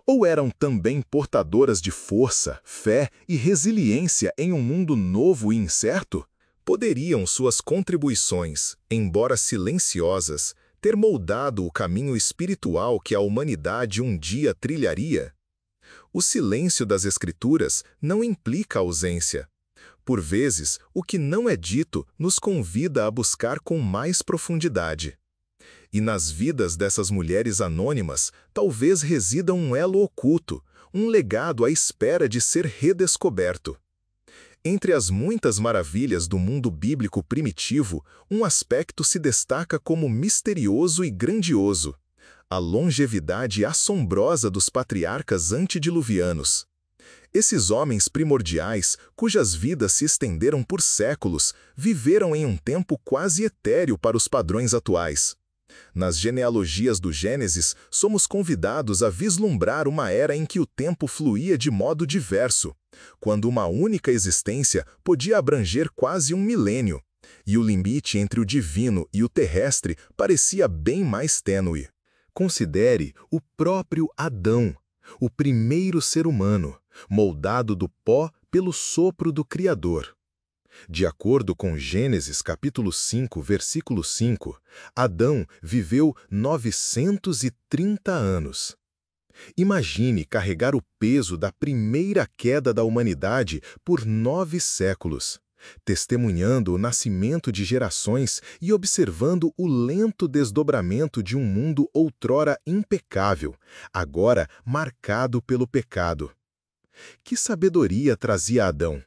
Ou eram também portadoras de força, fé e resiliência em um mundo novo e incerto? Poderiam suas contribuições, embora silenciosas, ter moldado o caminho espiritual que a humanidade um dia trilharia? O silêncio das Escrituras não implica ausência. Por vezes, o que não é dito nos convida a buscar com mais profundidade. E nas vidas dessas mulheres anônimas, talvez resida um elo oculto, um legado à espera de ser redescoberto. Entre as muitas maravilhas do mundo bíblico primitivo, um aspecto se destaca como misterioso e grandioso: a longevidade assombrosa dos patriarcas antediluvianos. Esses homens primordiais, cujas vidas se estenderam por séculos, viveram em um tempo quase etéreo para os padrões atuais. Nas genealogias do Gênesis, somos convidados a vislumbrar uma era em que o tempo fluía de modo diverso, quando uma única existência podia abranger quase um milênio, e o limite entre o divino e o terrestre parecia bem mais tênue. Considere o próprio Adão, o primeiro ser humano, moldado do pó pelo sopro do Criador. De acordo com Gênesis capítulo 5, versículo 5, Adão viveu 930 anos. Imagine carregar o peso da primeira queda da humanidade por 9 séculos, testemunhando o nascimento de gerações e observando o lento desdobramento de um mundo outrora impecável, agora marcado pelo pecado. Que sabedoria trazia Adão?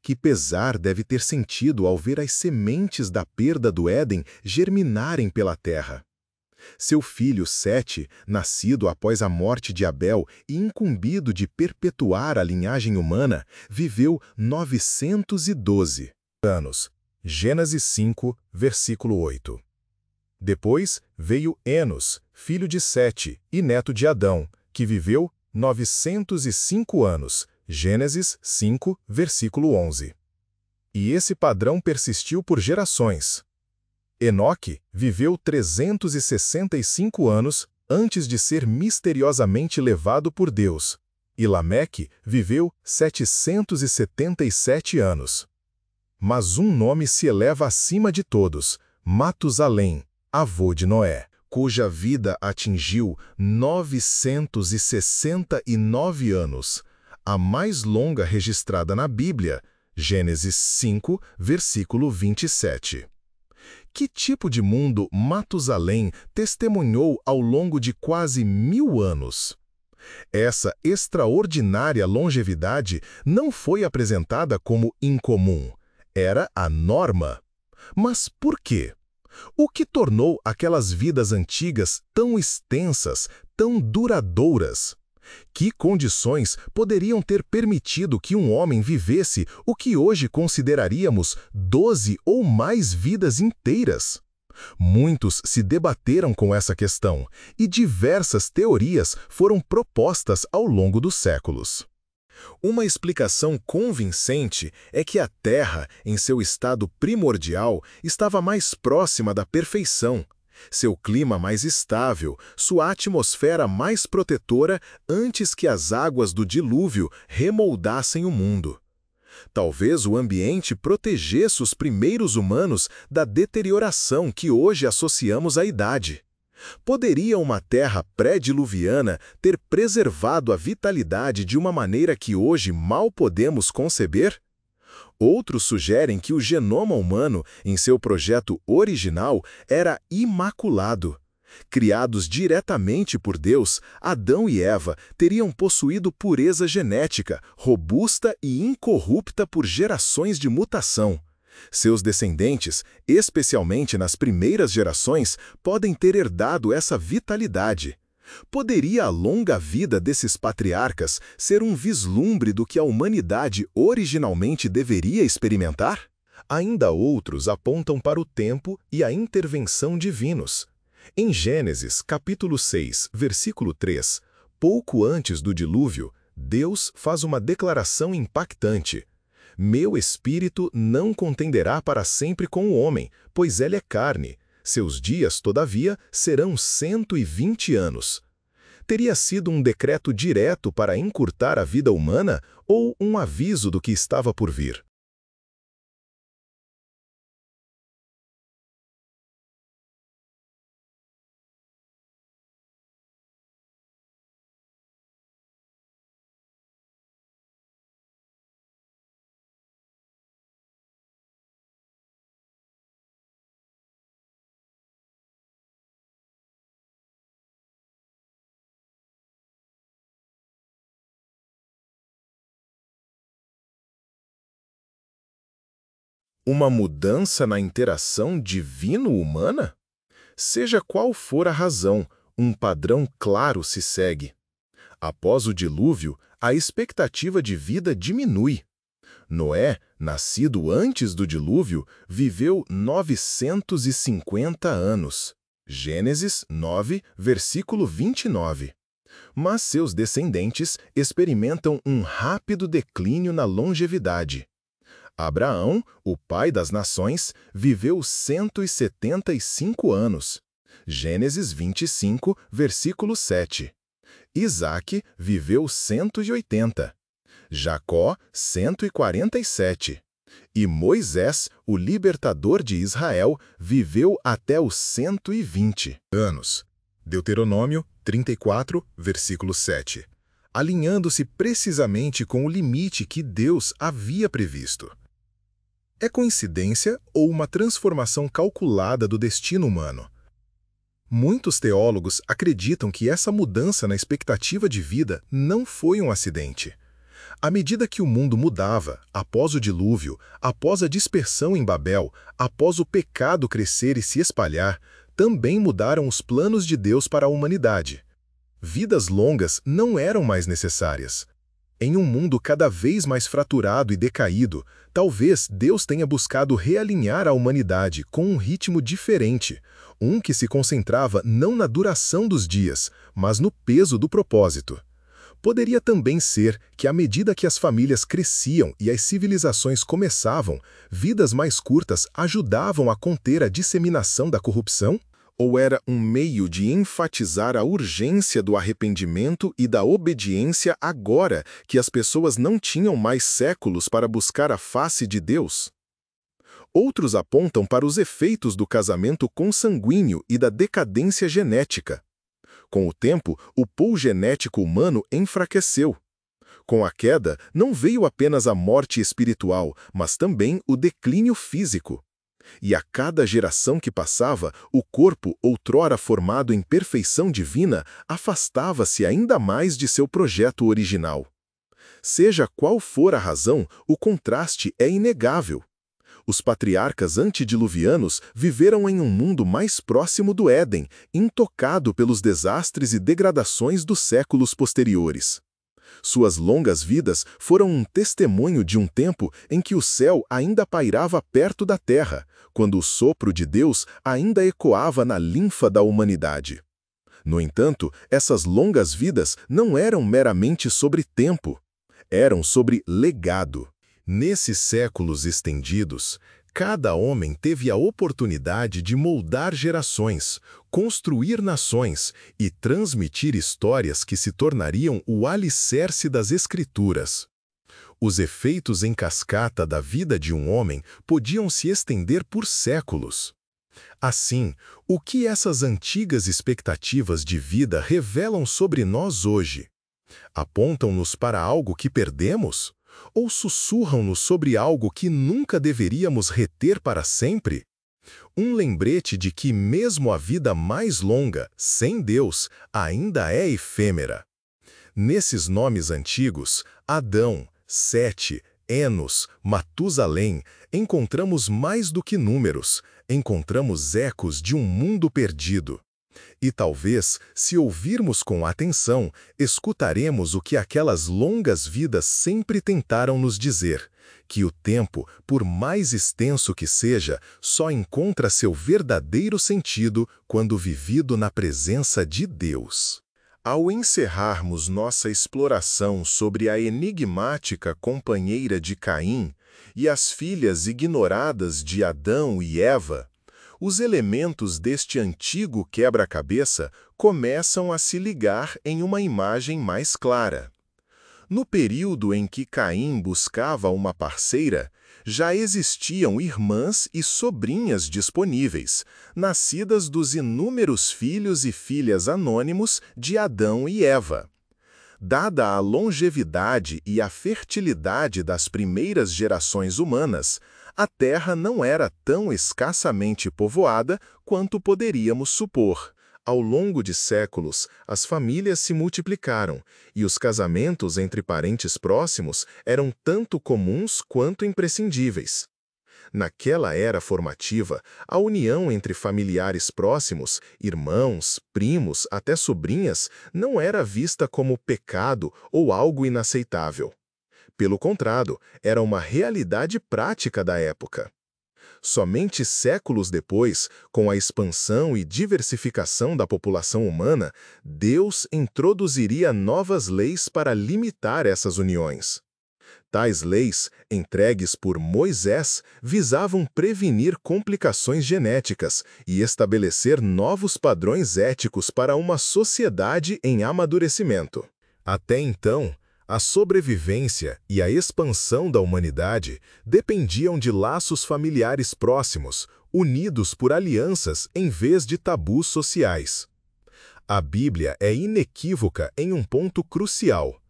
Que pesar deve ter sentido ao ver as sementes da perda do Éden germinarem pela terra. Seu filho Sete, nascido após a morte de Abel e incumbido de perpetuar a linhagem humana, viveu 912 anos. Gênesis 5, versículo 8. Depois veio Enos, filho de Sete e neto de Adão, que viveu 905 anos. Gênesis 5, versículo 11. E esse padrão persistiu por gerações. Enoque viveu 365 anos antes de ser misteriosamente levado por Deus, e Lameque viveu 777 anos. Mas um nome se eleva acima de todos: Matusalém, avô de Noé, cuja vida atingiu 969 anos, a mais longa registrada na Bíblia, Gênesis 5, versículo 27. Que tipo de mundo Matusalém testemunhou ao longo de quase 1000 anos? Essa extraordinária longevidade não foi apresentada como incomum, era a norma. Mas por quê? O que tornou aquelas vidas antigas tão extensas, tão duradouras? Que condições poderiam ter permitido que um homem vivesse o que hoje consideraríamos 12 ou mais vidas inteiras? Muitos se debateram com essa questão, e diversas teorias foram propostas ao longo dos séculos. Uma explicação convincente é que a Terra, em seu estado primordial, estava mais próxima da perfeição, seu clima mais estável, sua atmosfera mais protetora antes que as águas do dilúvio remoldassem o mundo. Talvez o ambiente protegesse os primeiros humanos da deterioração que hoje associamos à idade. Poderia uma terra pré-diluviana ter preservado a vitalidade de uma maneira que hoje mal podemos conceber? Outros sugerem que o genoma humano, em seu projeto original, era imaculado. Criados diretamente por Deus, Adão e Eva teriam possuído pureza genética, robusta e incorrupta por gerações de mutação. Seus descendentes, especialmente nas primeiras gerações, podem ter herdado essa vitalidade. Poderia a longa vida desses patriarcas ser um vislumbre do que a humanidade originalmente deveria experimentar? Ainda outros apontam para o tempo e a intervenção divinos. Em Gênesis, capítulo 6, versículo 3, pouco antes do dilúvio, Deus faz uma declaração impactante. Meu espírito não contenderá para sempre com o homem, pois ele é carne. Seus dias, todavia, serão 120 anos. Teria sido um decreto direto para encurtar a vida humana ou um aviso do que estava por vir? Uma mudança na interação divino-humana? Seja qual for a razão, um padrão claro se segue. Após o dilúvio, a expectativa de vida diminui. Noé, nascido antes do dilúvio, viveu 950 anos. Gênesis 9, versículo 29. Mas seus descendentes experimentam um rápido declínio na longevidade. Abraão, o pai das nações, viveu 175 anos. Gênesis 25, versículo 7. Isaque viveu 180. Jacó, 147. E Moisés, o libertador de Israel, viveu até os 120 anos. Deuteronômio 34, versículo 7. Alinhando-se precisamente com o limite que Deus havia previsto. É coincidência ou uma transformação calculada do destino humano? Muitos teólogos acreditam que essa mudança na expectativa de vida não foi um acidente. À medida que o mundo mudava, após o dilúvio, após a dispersão em Babel, após o pecado crescer e se espalhar, também mudaram os planos de Deus para a humanidade. Vidas longas não eram mais necessárias. Em um mundo cada vez mais fraturado e decaído, talvez Deus tenha buscado realinhar a humanidade com um ritmo diferente, um que se concentrava não na duração dos dias, mas no peso do propósito. Poderia também ser que, à medida que as famílias cresciam e as civilizações começavam, vidas mais curtas ajudavam a conter a disseminação da corrupção? Ou era um meio de enfatizar a urgência do arrependimento e da obediência agora que as pessoas não tinham mais séculos para buscar a face de Deus? Outros apontam para os efeitos do casamento consanguíneo e da decadência genética. Com o tempo, o pool genético humano enfraqueceu. Com a queda, não veio apenas a morte espiritual, mas também o declínio físico. E a cada geração que passava, o corpo, outrora formado em perfeição divina, afastava-se ainda mais de seu projeto original. Seja qual for a razão, o contraste é inegável. Os patriarcas antediluvianos viveram em um mundo mais próximo do Éden, intocado pelos desastres e degradações dos séculos posteriores. Suas longas vidas foram um testemunho de um tempo em que o céu ainda pairava perto da terra, quando o sopro de Deus ainda ecoava na linfa da humanidade. No entanto, essas longas vidas não eram meramente sobre tempo, eram sobre legado. Nesses séculos estendidos, cada homem teve a oportunidade de moldar gerações, construir nações e transmitir histórias que se tornariam o alicerce das Escrituras. Os efeitos em cascata da vida de um homem podiam se estender por séculos. Assim, o que essas antigas expectativas de vida revelam sobre nós hoje? Apontam-nos para algo que perdemos? Ou sussurram-nos sobre algo que nunca deveríamos reter para sempre? Um lembrete de que mesmo a vida mais longa, sem Deus, ainda é efêmera. Nesses nomes antigos, Adão, Sete, Enos, Matusalém, encontramos mais do que números, encontramos ecos de um mundo perdido. E talvez, se ouvirmos com atenção, escutaremos o que aquelas longas vidas sempre tentaram nos dizer, que o tempo, por mais extenso que seja, só encontra seu verdadeiro sentido quando vivido na presença de Deus. Ao encerrarmos nossa exploração sobre a enigmática companheira de Caim e as filhas ignoradas de Adão e Eva, os elementos deste antigo quebra-cabeça começam a se ligar em uma imagem mais clara. No período em que Caim buscava uma parceira, já existiam irmãs e sobrinhas disponíveis, nascidas dos inúmeros filhos e filhas anônimos de Adão e Eva. Dada a longevidade e a fertilidade das primeiras gerações humanas, a Terra não era tão escassamente povoada quanto poderíamos supor. Ao longo de séculos, as famílias se multiplicaram e os casamentos entre parentes próximos eram tanto comuns quanto imprescindíveis. Naquela era formativa, a união entre familiares próximos, irmãos, primos, até sobrinhas, não era vista como pecado ou algo inaceitável. Pelo contrário, era uma realidade prática da época. Somente séculos depois, com a expansão e diversificação da população humana, Deus introduziria novas leis para limitar essas uniões. Tais leis, entregues por Moisés, visavam prevenir complicações genéticas e estabelecer novos padrões éticos para uma sociedade em amadurecimento. Até então, a sobrevivência e a expansão da humanidade dependiam de laços familiares próximos, unidos por alianças em vez de tabus sociais. A Bíblia é inequívoca em um ponto crucial.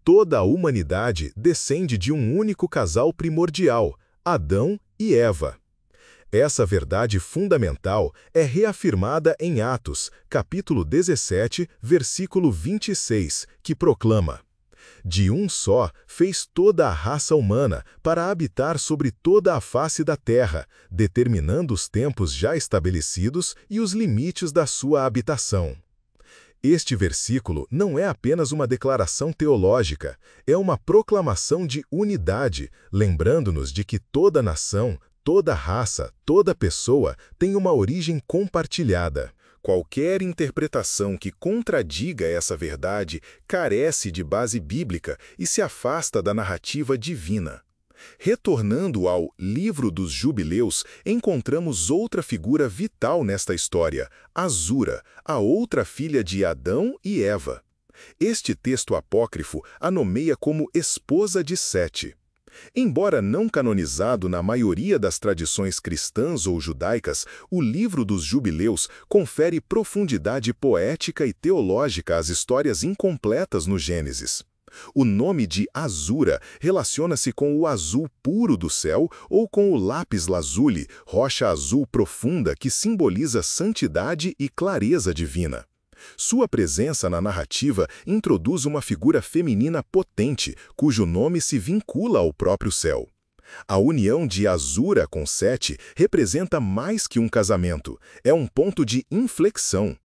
Toda a humanidade descende de um único casal primordial, Adão e Eva. Essa verdade fundamental é reafirmada em Atos, capítulo 17, versículo 26, que proclama: De um só fez toda a raça humana para habitar sobre toda a face da terra, determinando os tempos já estabelecidos e os limites da sua habitação. Este versículo não é apenas uma declaração teológica, é uma proclamação de unidade, lembrando-nos de que toda nação, toda raça, toda pessoa tem uma origem compartilhada. Qualquer interpretação que contradiga essa verdade carece de base bíblica e se afasta da narrativa divina. Retornando ao Livro dos Jubileus, encontramos outra figura vital nesta história, Azura, a outra filha de Adão e Eva. Este texto apócrifo a nomeia como esposa de Sete. Embora não canonizado na maioria das tradições cristãs ou judaicas, o Livro dos Jubileus confere profundidade poética e teológica às histórias incompletas no Gênesis. O nome de Azura relaciona-se com o azul puro do céu ou com o lápis lazuli, rocha azul profunda que simboliza santidade e clareza divina. Sua presença na narrativa introduz uma figura feminina potente, cujo nome se vincula ao próprio céu. A união de Azura com Sete representa mais que um casamento, é um ponto de inflexão.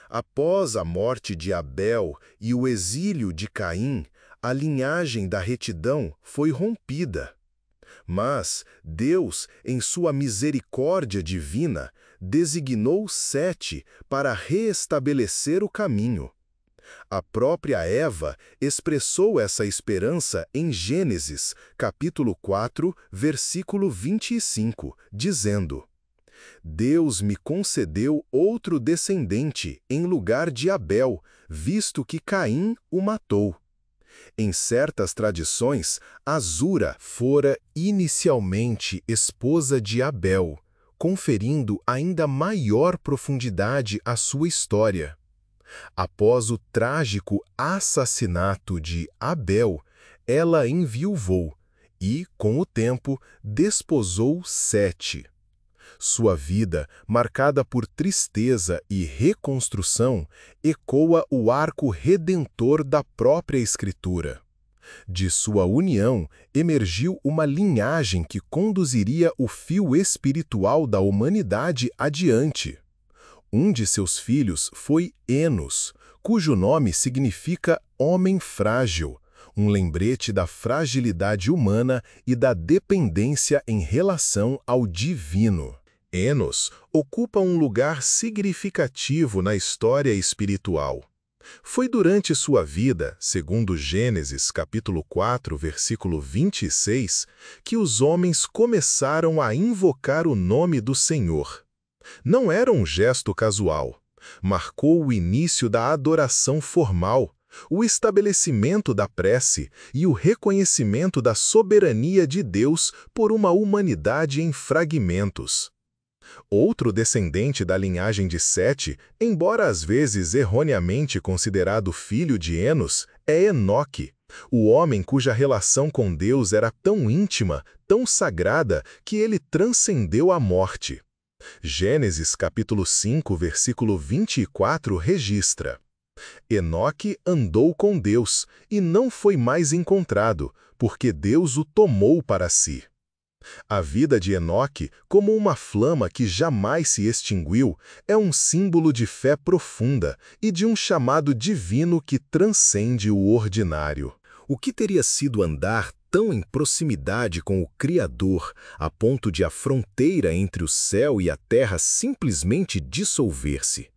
Após a morte de Abel e o exílio de Caim, a linhagem da retidão foi rompida. Mas Deus, em sua misericórdia divina, designou Sete para reestabelecer o caminho. A própria Eva expressou essa esperança em Gênesis, capítulo 4, versículo 25, dizendo: Deus me concedeu outro descendente em lugar de Abel, visto que Caim o matou. Em certas tradições, Azura fora inicialmente esposa de Abel, conferindo ainda maior profundidade à sua história. Após o trágico assassinato de Abel, ela enviuvou e, com o tempo, desposou Sete. Sua vida, marcada por tristeza e reconstrução, ecoa o arco redentor da própria Escritura. De sua união emergiu uma linhagem que conduziria o fio espiritual da humanidade adiante. Um de seus filhos foi Enos, cujo nome significa homem frágil, um lembrete da fragilidade humana e da dependência em relação ao divino. Enos ocupa um lugar significativo na história espiritual. Foi durante sua vida, segundo Gênesis capítulo 4, versículo 26, que os homens começaram a invocar o nome do Senhor. Não era um gesto casual. Marcou o início da adoração formal, o estabelecimento da prece e o reconhecimento da soberania de Deus por uma humanidade em fragmentos. Outro descendente da linhagem de Sete, embora às vezes erroneamente considerado filho de Enos, é Enoque, o homem cuja relação com Deus era tão íntima, tão sagrada, que ele transcendeu a morte. Gênesis capítulo 5, versículo 24 registra: Enoque andou com Deus e não foi mais encontrado, porque Deus o tomou para si. A vida de Enoque, como uma flama que jamais se extinguiu, é um símbolo de fé profunda e de um chamado divino que transcende o ordinário.
O que teria sido andar tão em proximidade com o Criador, a ponto de a fronteira entre o céu e a terra simplesmente dissolver-se?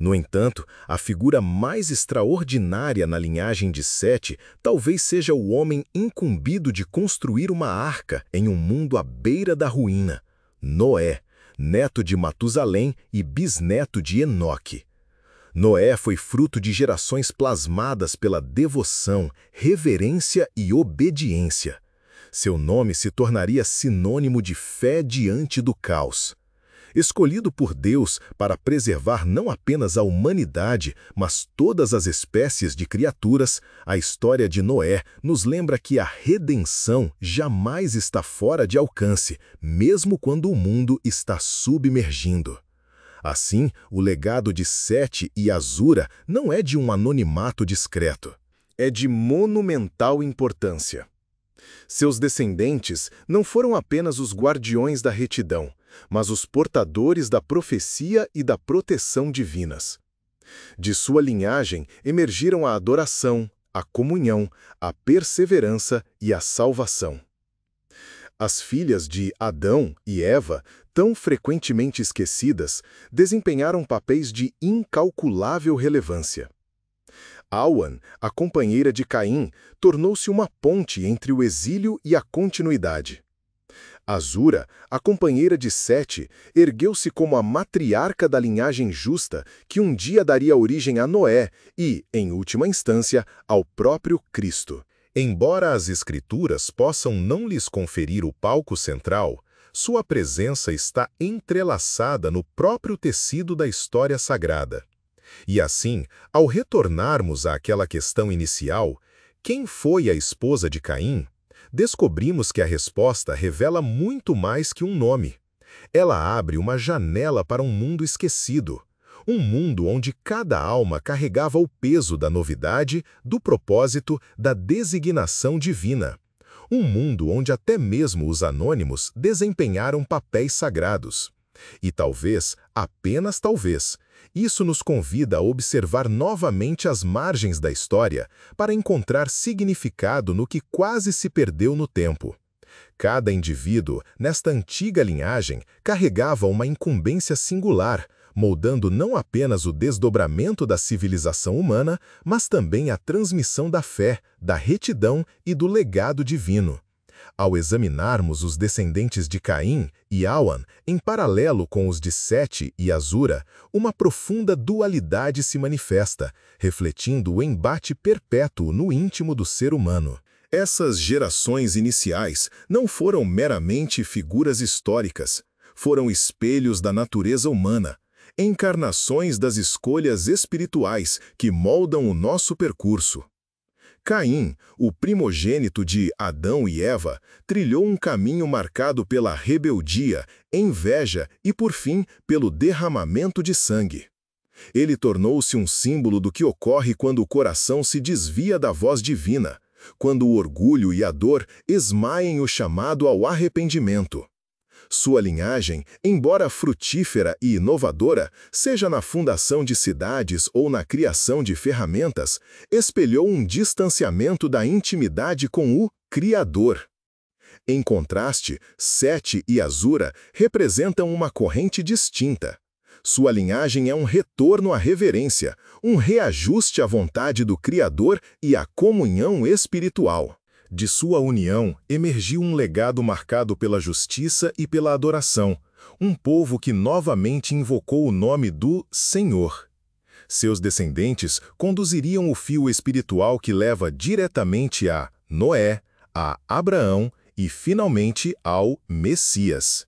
No entanto, a figura mais extraordinária na linhagem de Sete talvez seja o homem incumbido de construir uma arca em um mundo à beira da ruína: Noé, neto de Matusalém e bisneto de Enoque. Noé foi fruto de gerações plasmadas pela devoção, reverência e obediência. Seu nome se tornaria sinônimo de fé diante do caos. Escolhido por Deus para preservar não apenas a humanidade, mas todas as espécies de criaturas, a história de Noé nos lembra que a redenção jamais está fora de alcance, mesmo quando o mundo está submergindo. Assim, o legado de Sete e Azura não é de um anonimato discreto. É de monumental importância. Seus descendentes não foram apenas os guardiões da retidão, mas os portadores da profecia e da proteção divinas. De sua linhagem emergiram a adoração, a comunhão, a perseverança e a salvação. As filhas de Adão e Eva, tão frequentemente esquecidas, desempenharam papéis de incalculável relevância. Awan, a companheira de Caim, tornou-se uma ponte entre o exílio e a continuidade. Azura, a companheira de Sete, ergueu-se como a matriarca da linhagem justa que um dia daria origem a Noé e, em última instância, ao próprio Cristo.
Embora as Escrituras possam não lhes conferir o palco central, sua presença está entrelaçada no próprio tecido da história sagrada. E assim, ao retornarmos àquela questão inicial, quem foi a esposa de Caim? Descobrimos que a resposta revela muito mais que um nome. Ela abre uma janela para um mundo esquecido. Um mundo onde cada alma carregava o peso da novidade, do propósito, da designação divina. Um mundo onde até mesmo os anônimos desempenharam papéis sagrados. E talvez, apenas talvez, isso nos convida a observar novamente as margens da história para encontrar significado no que quase se perdeu no tempo. Cada indivíduo, nesta antiga linhagem, carregava uma incumbência singular, moldando não apenas o desdobramento da civilização humana, mas também a transmissão da fé, da retidão e do legado divino. Ao examinarmos os descendentes de Caim e Awan, em paralelo com os de Sete e Azura, uma profunda dualidade se manifesta, refletindo o embate perpétuo no íntimo do ser humano. Essas gerações iniciais não foram meramente figuras históricas, foram espelhos da natureza humana, encarnações das escolhas espirituais que moldam o nosso percurso. Caim, o primogênito de Adão e Eva, trilhou um caminho marcado pela rebeldia, inveja e, por fim, pelo derramamento de sangue. Ele tornou-se um símbolo do que ocorre quando o coração se desvia da voz divina, quando o orgulho e a dor esmaem o chamado ao arrependimento. Sua linhagem, embora frutífera e inovadora, seja na fundação de cidades ou na criação de ferramentas, espelhou um distanciamento da intimidade com o Criador. Em contraste, Sete e Azura representam uma corrente distinta. Sua linhagem é um retorno à reverência, um reajuste à vontade do Criador e à comunhão espiritual. De sua união, emergiu um legado marcado pela justiça e pela adoração, um povo que novamente invocou o nome do Senhor. Seus descendentes conduziriam o fio espiritual que leva diretamente a Noé, a Abraão e, finalmente, ao Messias.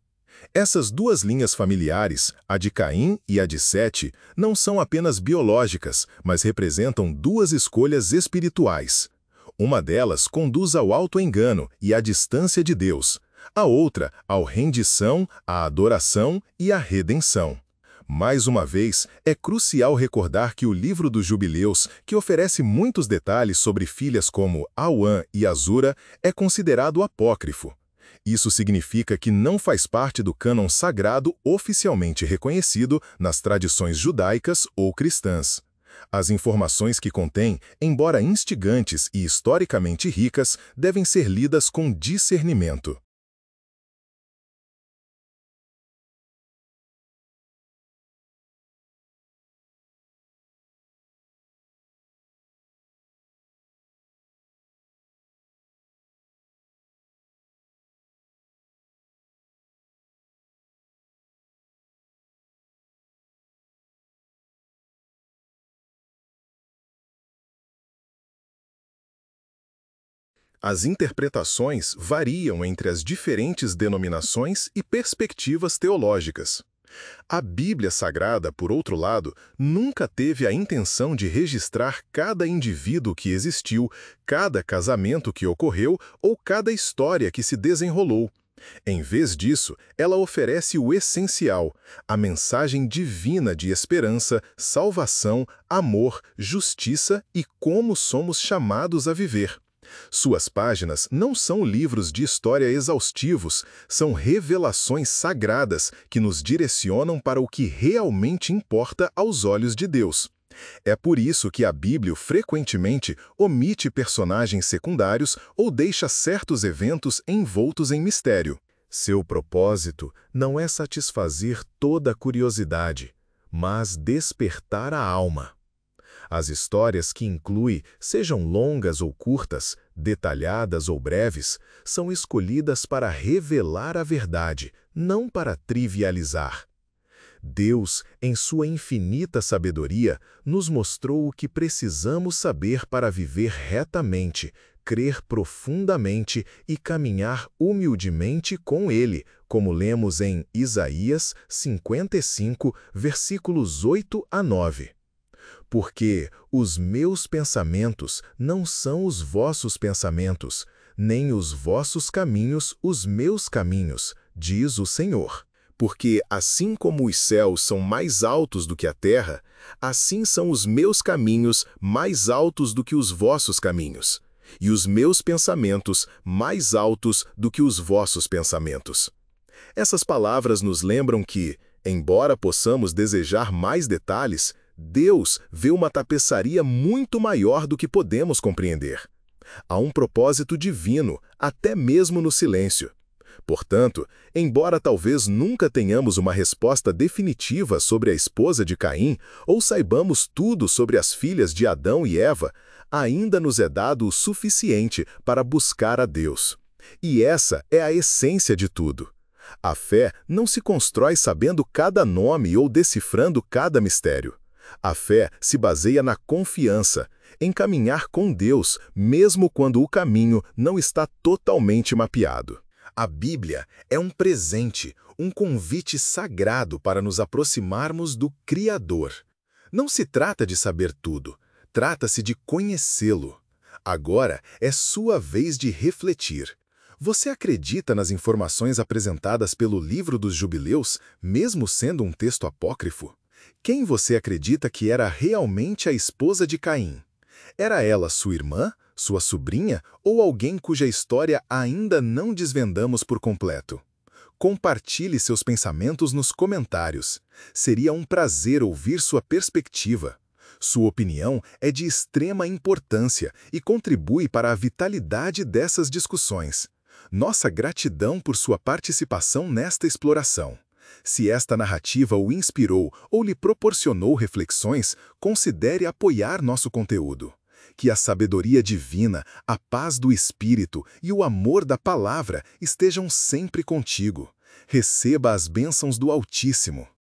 Essas duas linhas familiares, a de Caim e a de Sete, não são apenas biológicas, mas representam duas escolhas espirituais. Uma delas conduz ao auto-engano e à distância de Deus. A outra, à rendição, à adoração e à redenção. Mais uma vez, é crucial recordar que o livro dos Jubileus, que oferece muitos detalhes sobre filhas como Auã e Azura, é considerado apócrifo. Isso significa que não faz parte do cânon sagrado oficialmente reconhecido nas tradições judaicas ou cristãs. As informações que contém, embora instigantes e historicamente ricas, devem ser lidas com discernimento. As interpretações variam entre as diferentes denominações e perspectivas teológicas. A Bíblia Sagrada, por outro lado, nunca teve a intenção de registrar cada indivíduo que existiu, cada casamento que ocorreu ou cada história que se desenrolou. Em vez disso, ela oferece o essencial, a mensagem divina de esperança, salvação, amor, justiça e como somos chamados a viver. Suas páginas não são livros de história exaustivos, são revelações sagradas que nos direcionam para o que realmente importa aos olhos de Deus. É por isso que a Bíblia frequentemente omite personagens secundários ou deixa certos eventos envoltos em mistério. Seu propósito não é satisfazer toda a curiosidade, mas despertar a alma. As histórias que inclui, sejam longas ou curtas, detalhadas ou breves, são escolhidas para revelar a verdade, não para trivializar. Deus, em sua infinita sabedoria, nos mostrou o que precisamos saber para viver retamente, crer profundamente e caminhar humildemente com Ele, como lemos em Isaías 55, versículos 8 a 9. Porque os meus pensamentos não são os vossos pensamentos, nem os vossos caminhos os meus caminhos, diz o Senhor. Porque assim como os céus são mais altos do que a terra, assim são os meus caminhos mais altos do que os vossos caminhos, e os meus pensamentos mais altos do que os vossos pensamentos. Essas palavras nos lembram que, embora possamos desejar mais detalhes, Deus vê uma tapeçaria muito maior do que podemos compreender. Há um propósito divino, até mesmo no silêncio. Portanto, embora talvez nunca tenhamos uma resposta definitiva sobre a esposa de Caim, ou saibamos tudo sobre as filhas de Adão e Eva, ainda nos é dado o suficiente para buscar a Deus. E essa é a essência de tudo. A fé não se constrói sabendo cada nome ou decifrando cada mistério. A fé se baseia na confiança, em caminhar com Deus, mesmo quando o caminho não está totalmente mapeado. A Bíblia é um presente, um convite sagrado para nos aproximarmos do Criador. Não se trata de saber tudo, trata-se de conhecê-lo. Agora é sua vez de refletir. Você acredita nas informações apresentadas pelo Livro dos Jubileus, mesmo sendo um texto apócrifo? Quem você acredita que era realmente a esposa de Caim? Era ela sua irmã, sua sobrinha ou alguém cuja história ainda não desvendamos por completo? Compartilhe seus pensamentos nos comentários. Seria um prazer ouvir sua perspectiva. Sua opinião é de extrema importância e contribui para a vitalidade dessas discussões. Nossa gratidão por sua participação nesta exploração. Se esta narrativa o inspirou ou lhe proporcionou reflexões, considere apoiar nosso conteúdo. Que a sabedoria divina, a paz do Espírito e o amor da palavra estejam sempre contigo. Receba as bênçãos do Altíssimo.